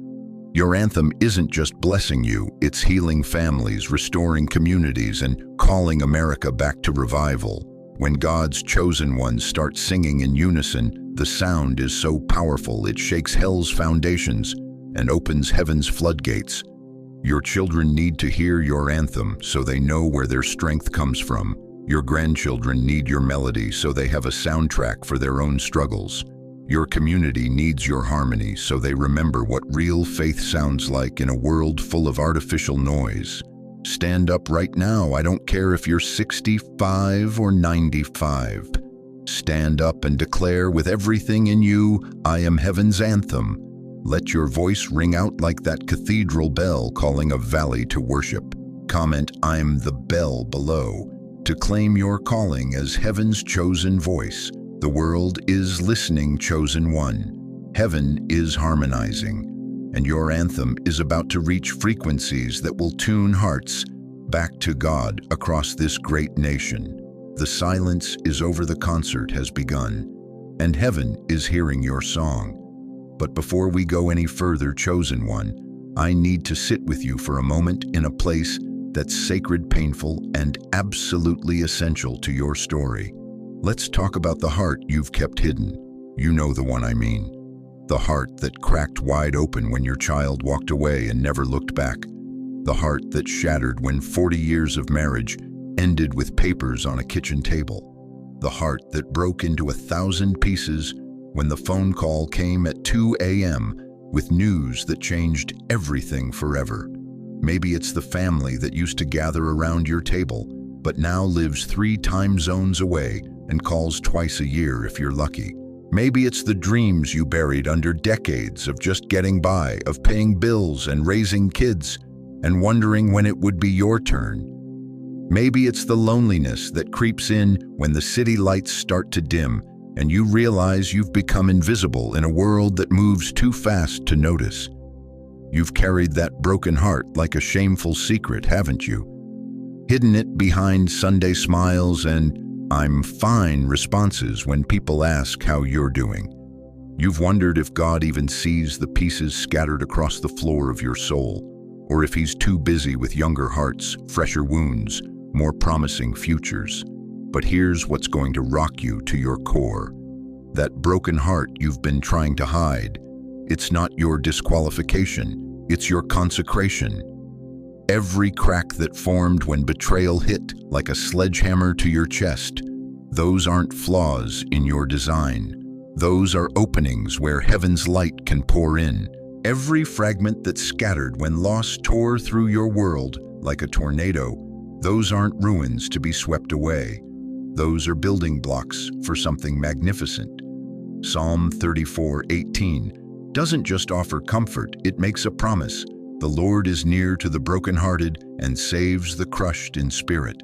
Your anthem isn't just blessing you, it's healing families, restoring communities, and calling America back to revival. When God's chosen ones start singing in unison, the sound is so powerful it shakes hell's foundations and opens heaven's floodgates. Your children need to hear your anthem so they know where their strength comes from. Your grandchildren need your melody so they have a soundtrack for their own struggles. Your community needs your harmony so they remember what real faith sounds like in a world full of artificial noise. Stand up right now. I don't care if you're 65 or 95. Stand up and declare with everything in you, I am heaven's anthem. Let your voice ring out like that cathedral bell calling a valley to worship. Comment, I'm the bell below, to claim your calling as heaven's chosen voice. The world is listening, chosen one. Heaven is harmonizing, and your anthem is about to reach frequencies that will tune hearts back to God across this great nation. The silence is over, the concert has begun, and heaven is hearing your song. But before we go any further, chosen one, I need to sit with you for a moment in a place that's sacred, painful, and absolutely essential to your story. Let's talk about the heart you've kept hidden. You know the one I mean. The heart that cracked wide open when your child walked away and never looked back. The heart that shattered when 40 years of marriage ended with papers on a kitchen table. The heart that broke into 1,000 pieces when the phone call came at 2 a.m. with news that changed everything forever. Maybe it's the family that used to gather around your table, but now lives 3 time zones away and calls twice a year if you're lucky. Maybe it's the dreams you buried under decades of just getting by, of paying bills and raising kids, and wondering when it would be your turn. Maybe it's the loneliness that creeps in when the city lights start to dim and you realize you've become invisible in a world that moves too fast to notice. You've carried that broken heart like a shameful secret, haven't you? Hidden it behind Sunday smiles and "I'm fine" responses when people ask how you're doing. You've wondered if God even sees the pieces scattered across the floor of your soul, or if he's too busy with younger hearts, fresher wounds, more promising futures. But here's what's going to rock you to your core. That broken heart you've been trying to hide, it's not your disqualification, it's your consecration. Every crack that formed when betrayal hit like a sledgehammer to your chest, those aren't flaws in your design. Those are openings where heaven's light can pour in. Every fragment that scattered when loss tore through your world like a tornado, those aren't ruins to be swept away. Those are building blocks for something magnificent. Psalm 34:18 doesn't just offer comfort, it makes a promise. The Lord is near to the brokenhearted and saves the crushed in spirit.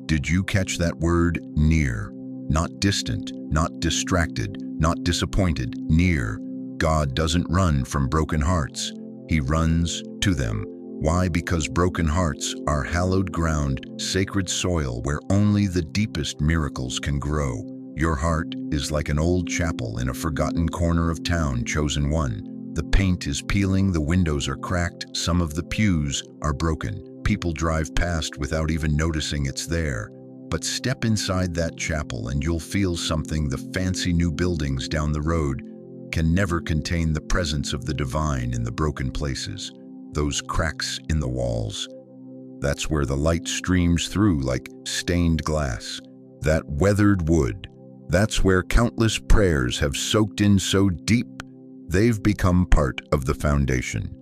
Did you catch that word, near? Not distant, not distracted, not disappointed, near. God doesn't run from broken hearts. He runs to them. Why? Because broken hearts are hallowed ground, sacred soil where only the deepest miracles can grow. Your heart is like an old chapel in a forgotten corner of town, chosen one. The paint is peeling, the windows are cracked, some of the pews are broken. People drive past without even noticing it's there. But step inside that chapel and you'll feel something the fancy new buildings down the road can never contain: the presence of the divine in the broken places. Those cracks in the walls, that's where the light streams through like stained glass. That weathered wood, that's where countless prayers have soaked in so deep they've become part of the foundation.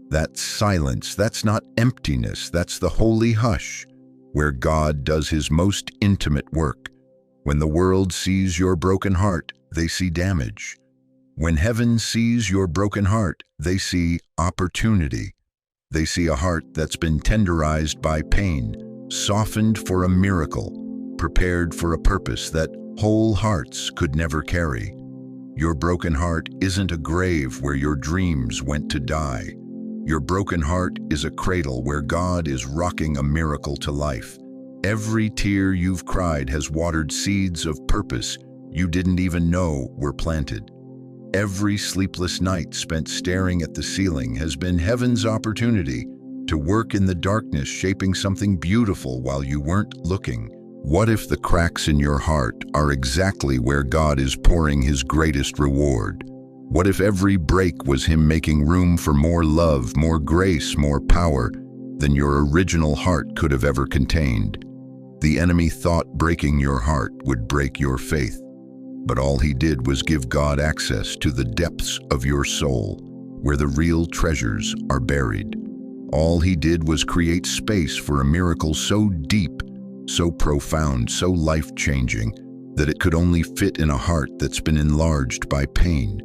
That silence, that's not emptiness, that's the holy hush, where God does his most intimate work. When the world sees your broken heart, they see damage. When heaven sees your broken heart, they see opportunity. They see a heart that's been tenderized by pain, softened for a miracle, prepared for a purpose that whole hearts could never carry. Your broken heart isn't a grave where your dreams went to die. Your broken heart is a cradle where God is rocking a miracle to life. Every tear you've cried has watered seeds of purpose you didn't even know were planted. Every sleepless night spent staring at the ceiling has been heaven's opportunity to work in the darkness, shaping something beautiful while you weren't looking. What if the cracks in your heart are exactly where God is pouring his greatest reward? What if every break was him making room for more love, more grace, more power than your original heart could have ever contained? The enemy thought breaking your heart would break your faith, but all he did was give God access to the depths of your soul, where the real treasures are buried. All he did was create space for a miracle so deep, so profound, so life-changing, that it could only fit in a heart that's been enlarged by pain.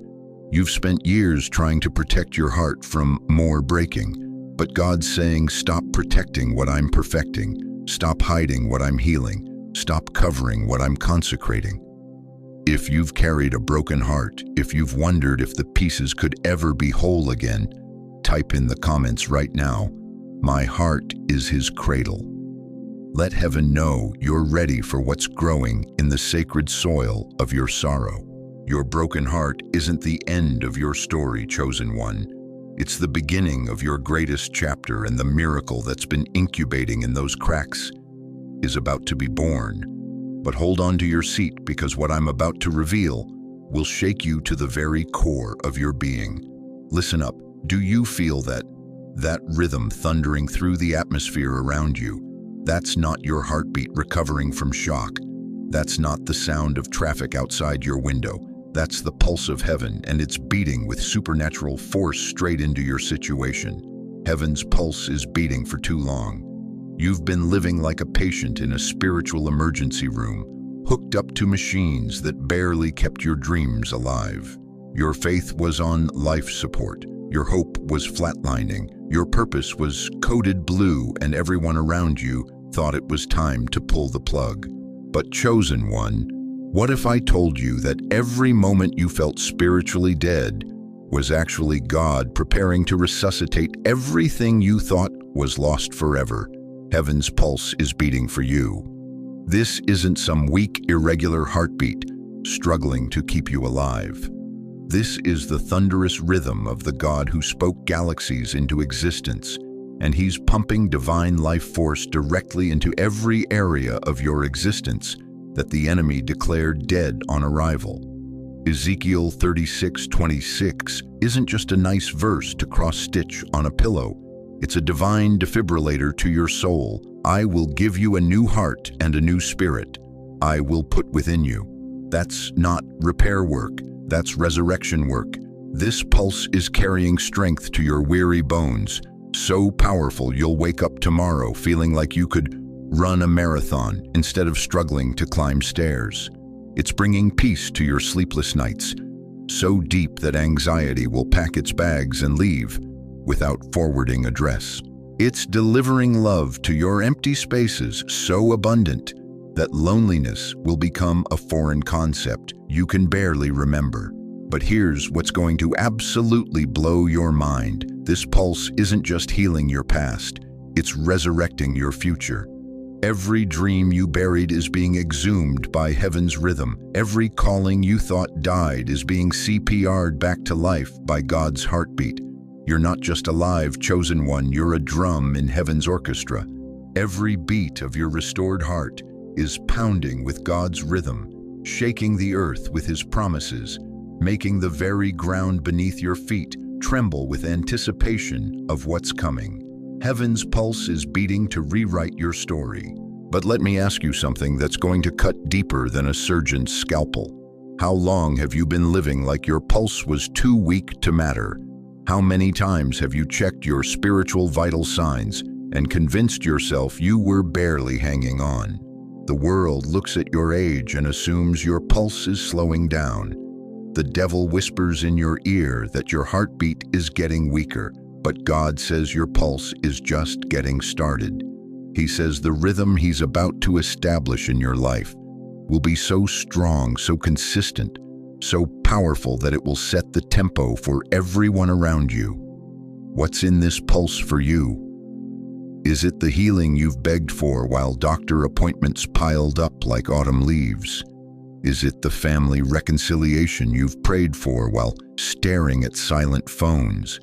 You've spent years trying to protect your heart from more breaking, but God's saying, stop protecting what I'm perfecting, stop hiding what I'm healing, stop covering what I'm consecrating. If you've carried a broken heart, if you've wondered if the pieces could ever be whole again, type in the comments right now, my heart is his cradle. Let heaven know you're ready for what's growing in the sacred soil of your sorrow. Your broken heart isn't the end of your story, chosen one. It's the beginning of your greatest chapter, and the miracle that's been incubating in those cracks is about to be born. But hold on to your seat, because what I'm about to reveal will shake you to the very core of your being. Listen up. Do you feel that rhythm thundering through the atmosphere around you? That's not your heartbeat recovering from shock. That's not the sound of traffic outside your window. That's the pulse of heaven, and it's beating with supernatural force straight into your situation. Heaven's pulse is beating for too long. You've been living like a patient in a spiritual emergency room, hooked up to machines that barely kept your dreams alive. Your faith was on life support. Your hope was flatlining. Your purpose was coded blue, and everyone around you thought it was time to pull the plug. But chosen one, what if I told you that every moment you felt spiritually dead was actually God preparing to resuscitate everything you thought was lost forever? Heaven's pulse is beating for you. This isn't some weak, irregular heartbeat struggling to keep you alive. This is the thunderous rhythm of the God who spoke galaxies into existence, and he's pumping divine life force directly into every area of your existence that the enemy declared dead on arrival. Ezekiel 36:26 isn't just a nice verse to cross-stitch on a pillow. It's a divine defibrillator to your soul. I will give you a new heart and a new spirit. I will put within you. That's not repair work, that's resurrection work. This pulse is carrying strength to your weary bones, so powerful you'll wake up tomorrow feeling like you could run a marathon instead of struggling to climb stairs. It's bringing peace to your sleepless nights, so deep that anxiety will pack its bags and leave without forwarding address. It's delivering love to your empty spaces so abundant that loneliness will become a foreign concept you can barely remember. But here's what's going to absolutely blow your mind. This pulse isn't just healing your past, it's resurrecting your future. Every dream you buried is being exhumed by heaven's rhythm. Every calling you thought died is being CPR'd back to life by God's heartbeat. You're not just a live, chosen one, you're a drum in heaven's orchestra. Every beat of your restored heart is pounding with God's rhythm, shaking the earth with his promises, making the very ground beneath your feet tremble with anticipation of what's coming. Heaven's pulse is beating to rewrite your story. But let me ask you something that's going to cut deeper than a surgeon's scalpel. How long have you been living like your pulse was too weak to matter? How many times have you checked your spiritual vital signs and convinced yourself you were barely hanging on? The world looks at your age and assumes your pulse is slowing down. The devil whispers in your ear that your heartbeat is getting weaker, but God says your pulse is just getting started. He says the rhythm he's about to establish in your life will be so strong, so consistent, so powerful that it will set the tempo for everyone around you. What's in this pulse for you? Is it the healing you've begged for while doctor appointments piled up like autumn leaves? Is it the family reconciliation you've prayed for while staring at silent phones?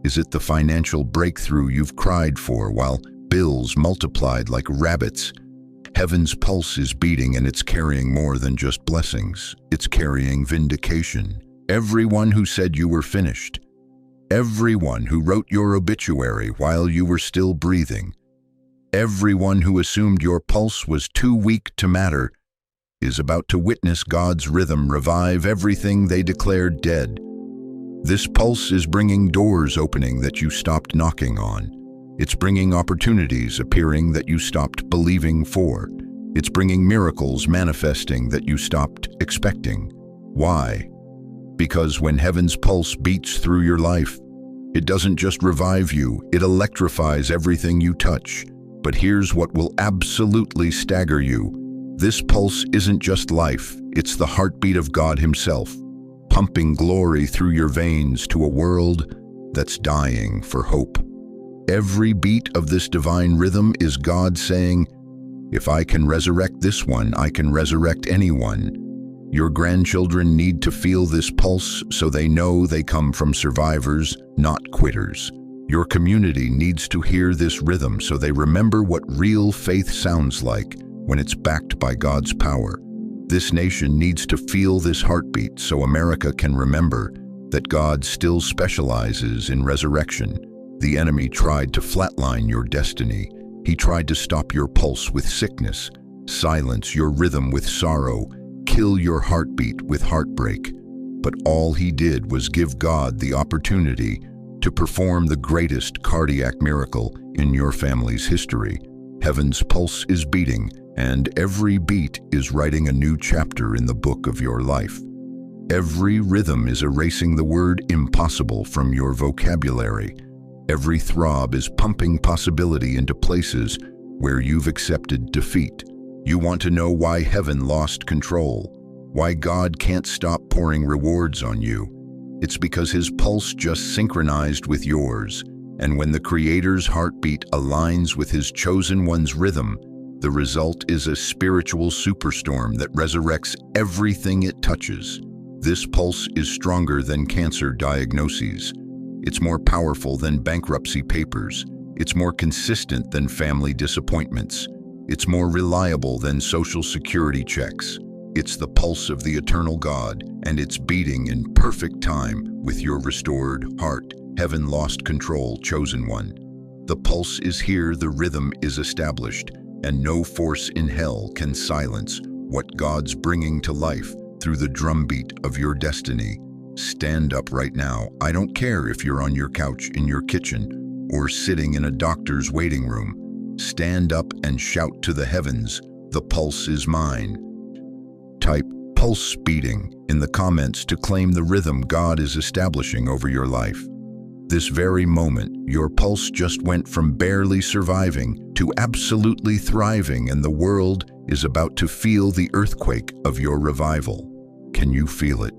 Is it the financial breakthrough you've cried for while bills multiplied like rabbits? Heaven's pulse is beating, and it's carrying more than just blessings. It's carrying vindication. Everyone who said you were finished, everyone who wrote your obituary while you were still breathing, everyone who assumed your pulse was too weak to matter, is about to witness God's rhythm revive everything they declared dead. This pulse is bringing doors opening that you stopped knocking on. It's bringing opportunities appearing that you stopped believing for. It's bringing miracles manifesting that you stopped expecting. Why? Because when heaven's pulse beats through your life, it doesn't just revive you, it electrifies everything you touch. But here's what will absolutely stagger you. This pulse isn't just life, it's the heartbeat of God himself, pumping glory through your veins to a world that's dying for hope. Every beat of this divine rhythm is God saying, if I can resurrect this one, I can resurrect anyone. Your grandchildren need to feel this pulse so they know they come from survivors, not quitters. Your community needs to hear this rhythm so they remember what real faith sounds like when it's backed by God's power. This nation needs to feel this heartbeat so America can remember that God still specializes in resurrection. The enemy tried to flatline your destiny. He tried to stop your pulse with sickness, silence your rhythm with sorrow, kill your heartbeat with heartbreak. But all he did was give God the opportunity to perform the greatest cardiac miracle in your family's history. Heaven's pulse is beating, and every beat is writing a new chapter in the book of your life. Every rhythm is erasing the word impossible from your vocabulary. Every throb is pumping possibility into places where you've accepted defeat. You want to know why heaven lost control, why God can't stop pouring rewards on you. It's because his pulse just synchronized with yours, and when the Creator's heartbeat aligns with his chosen one's rhythm, the result is a spiritual superstorm that resurrects everything it touches. This pulse is stronger than cancer diagnoses. It's more powerful than bankruptcy papers. It's more consistent than family disappointments. It's more reliable than Social Security checks. It's the pulse of the eternal God, and it's beating in perfect time with your restored heart. Heaven lost control, chosen one. The pulse is here, the rhythm is established, and no force in hell can silence what God's bringing to life through the drumbeat of your destiny. Stand up right now. I don't care if you're on your couch in your kitchen or sitting in a doctor's waiting room. Stand up and shout to the heavens, the pulse is mine. Type pulse beating in the comments to claim the rhythm God is establishing over your life. This very moment, your pulse just went from barely surviving to absolutely thriving, and the world is about to feel the earthquake of your revival. Can you feel it?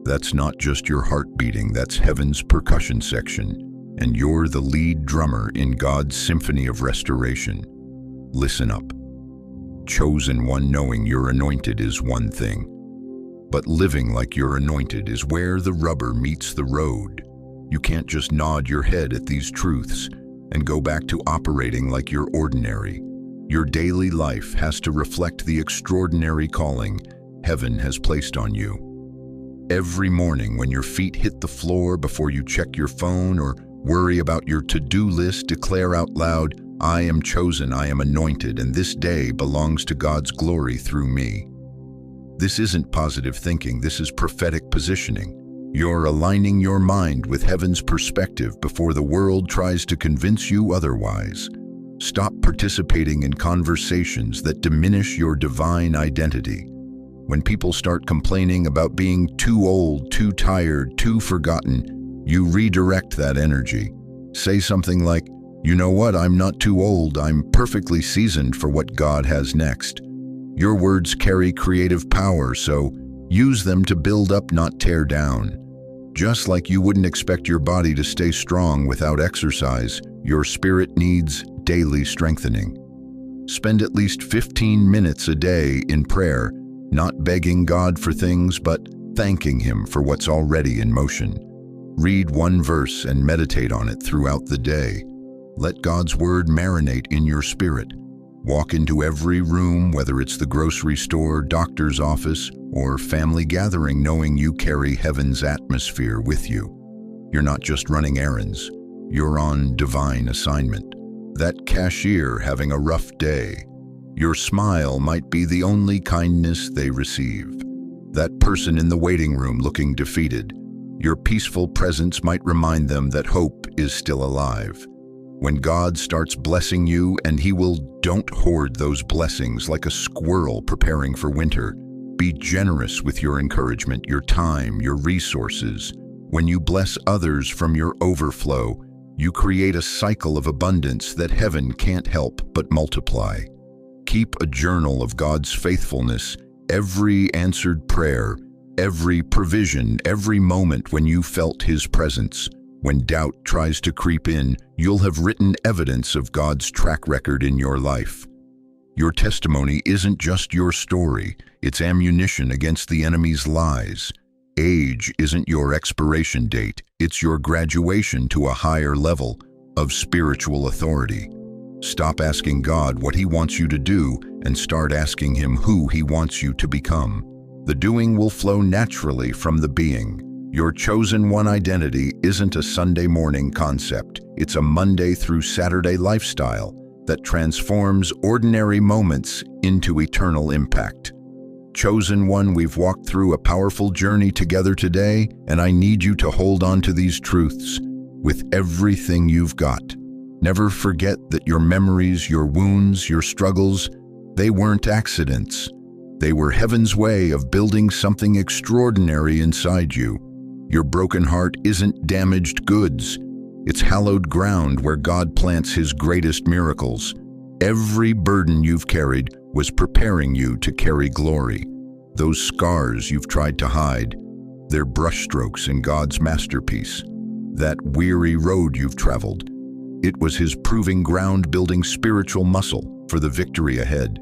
That's not just your heart beating, that's heaven's percussion section, and you're the lead drummer in God's symphony of restoration. Listen up. Chosen one, knowing you're anointed is one thing, but living like you're anointed is where the rubber meets the road. You can't just nod your head at these truths and go back to operating like you're ordinary. Your daily life has to reflect the extraordinary calling heaven has placed on you. Every morning when your feet hit the floor, before you check your phone or worry about your to-do list, declare out loud, I am chosen, I am anointed, and this day belongs to God's glory through me. This isn't positive thinking, this is prophetic positioning. You're aligning your mind with heaven's perspective before the world tries to convince you otherwise. Stop participating in conversations that diminish your divine identity. When people start complaining about being too old, too tired, too forgotten, you redirect that energy. Say something like, you know what, I'm not too old, I'm perfectly seasoned for what God has next. Your words carry creative power, so use them to build up, not tear down. Just like you wouldn't expect your body to stay strong without exercise, your spirit needs daily strengthening. Spend at least 15 minutes a day in prayer, not begging God for things, but thanking Him for what's already in motion. Read one verse and meditate on it throughout the day. Let God's word marinate in your spirit. Walk into every room, whether it's the grocery store, doctor's office, or family gathering, knowing you carry heaven's atmosphere with you. You're not just running errands. You're on divine assignment. That cashier having a rough day, your smile might be the only kindness they receive. That person in the waiting room looking defeated, your peaceful presence might remind them that hope is still alive. When God starts blessing you, and He will, don't hoard those blessings like a squirrel preparing for winter. Be generous with your encouragement, your time, your resources. When you bless others from your overflow, you create a cycle of abundance that heaven can't help but multiply. Keep a journal of God's faithfulness, every answered prayer, every provision, every moment when you felt His presence. When doubt tries to creep in, you'll have written evidence of God's track record in your life. Your testimony isn't just your story, it's ammunition against the enemy's lies. Age isn't your expiration date, it's your graduation to a higher level of spiritual authority. Stop asking God what He wants you to do and start asking Him who He wants you to become. The doing will flow naturally from the being. Your chosen one identity isn't a Sunday morning concept. It's a Monday through Saturday lifestyle that transforms ordinary moments into eternal impact. Chosen one, we've walked through a powerful journey together today, and I need you to hold on to these truths with everything you've got. Never forget that your memories, your wounds, your struggles, they weren't accidents. They were heaven's way of building something extraordinary inside you. Your broken heart isn't damaged goods. It's hallowed ground where God plants His greatest miracles. Every burden you've carried was preparing you to carry glory. Those scars you've tried to hide, they're brushstrokes in God's masterpiece. That weary road you've traveled, it was His proving ground, building spiritual muscle for the victory ahead.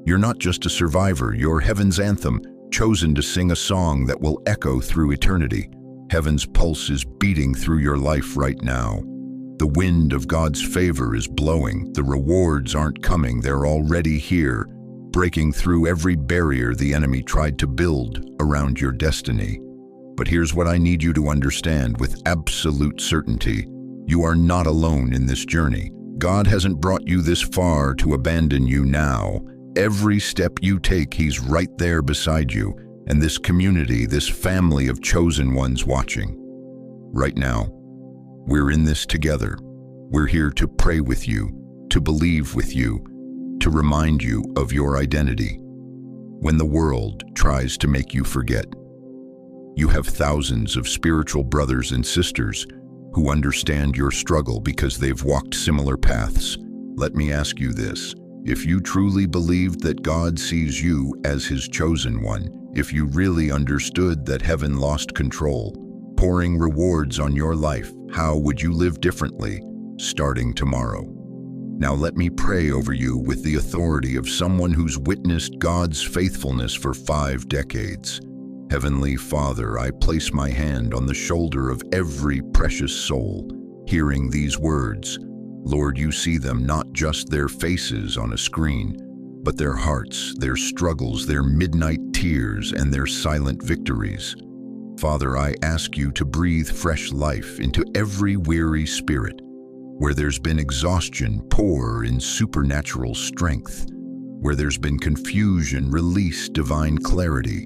You're not just a survivor, you're heaven's anthem, chosen to sing a song that will echo through eternity. Heaven's pulse is beating through your life right now. The wind of God's favor is blowing. The rewards aren't coming, they're already here, breaking through every barrier the enemy tried to build around your destiny. But here's what I need you to understand with absolute certainty. You are not alone in this journey. God hasn't brought you this far to abandon you now. Every step you take, He's right there beside you, and this community, this family of chosen ones watching. Right now, we're in this together. We're here to pray with you, to believe with you, to remind you of your identity. When the world tries to make you forget, you have thousands of spiritual brothers and sisters who understand your struggle because they've walked similar paths. Let me ask you this. If you truly believed that God sees you as His chosen one, if you really understood that heaven lost control, pouring rewards on your life, how would you live differently starting tomorrow? Now let me pray over you with the authority of someone who's witnessed God's faithfulness for 5 decades. Heavenly Father, I place my hand on the shoulder of every precious soul, hearing these words. Lord, you see them, not just their faces on a screen, but their hearts, their struggles, their midnight tears, and their silent victories. Father, I ask you to breathe fresh life into every weary spirit. Where there's been exhaustion, pour in supernatural strength. Where there's been confusion, release divine clarity.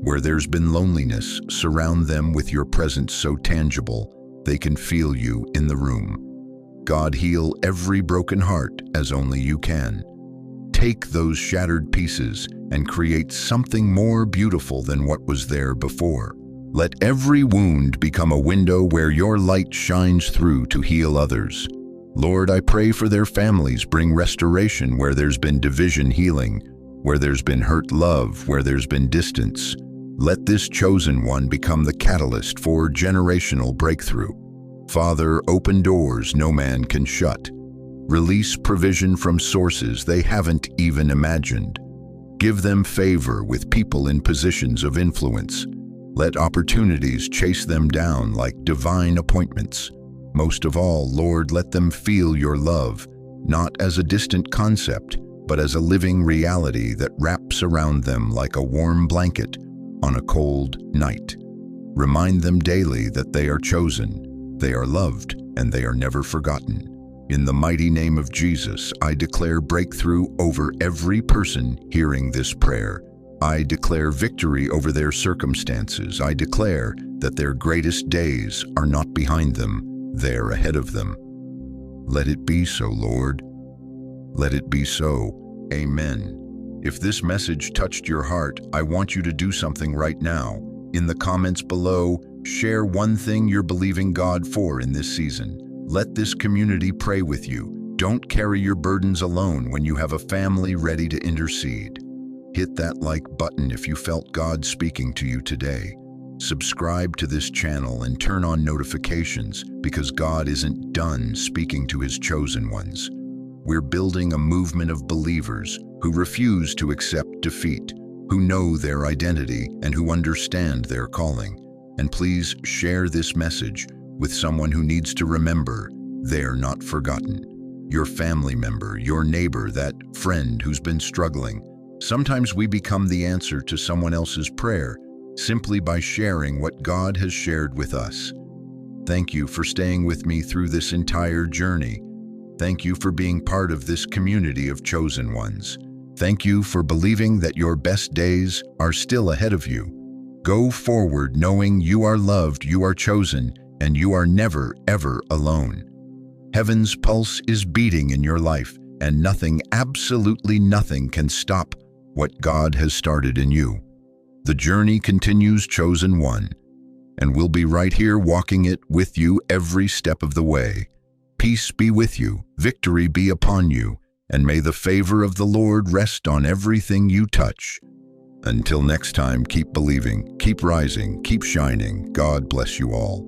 Where there's been loneliness, surround them with your presence so tangible they can feel you in the room. God, heal every broken heart as only you can. Take those shattered pieces and create something more beautiful than what was there before. Let every wound become a window where your light shines through to heal others. Lord, I pray for their families. Bring restoration where there's been division, healing where there's been hurt, love where there's been distance. Let this chosen one become the catalyst for generational breakthrough. Father, open doors no man can shut. Release provision from sources they haven't even imagined. Give them favor with people in positions of influence. Let opportunities chase them down like divine appointments. Most of all, Lord, let them feel your love, not as a distant concept, but as a living reality that wraps around them like a warm blanket on a cold night. Remind them daily that they are chosen, they are loved, and they are never forgotten. In the mighty name of Jesus, I declare breakthrough over every person hearing this prayer. I declare victory over their circumstances. I declare that their greatest days are not behind them, they're ahead of them. Let it be so, Lord. Let it be so. Amen. If this message touched your heart, I want you to do something right now. In the comments below, share one thing you're believing God for in this season. Let this community pray with you. Don't carry your burdens alone when you have a family ready to intercede. Hit that like button if you felt God speaking to you today. Subscribe to this channel and turn on notifications because God isn't done speaking to His chosen ones. We're building a movement of believers who refuse to accept defeat, who know their identity and who understand their calling. And please share this message with someone who needs to remember they're not forgotten. Your family member, your neighbor, that friend who's been struggling. Sometimes we become the answer to someone else's prayer simply by sharing what God has shared with us. Thank you for staying with me through this entire journey. Thank you for being part of this community of chosen ones. Thank you for believing that your best days are still ahead of you. Go forward knowing you are loved, you are chosen, and you are never, ever alone. Heaven's pulse is beating in your life, and nothing, absolutely nothing, can stop what God has started in you. The journey continues, chosen one, and we'll be right here walking it with you every step of the way. Peace be with you, victory be upon you, and may the favor of the Lord rest on everything you touch. Until next time, keep believing, keep rising, keep shining. God bless you all.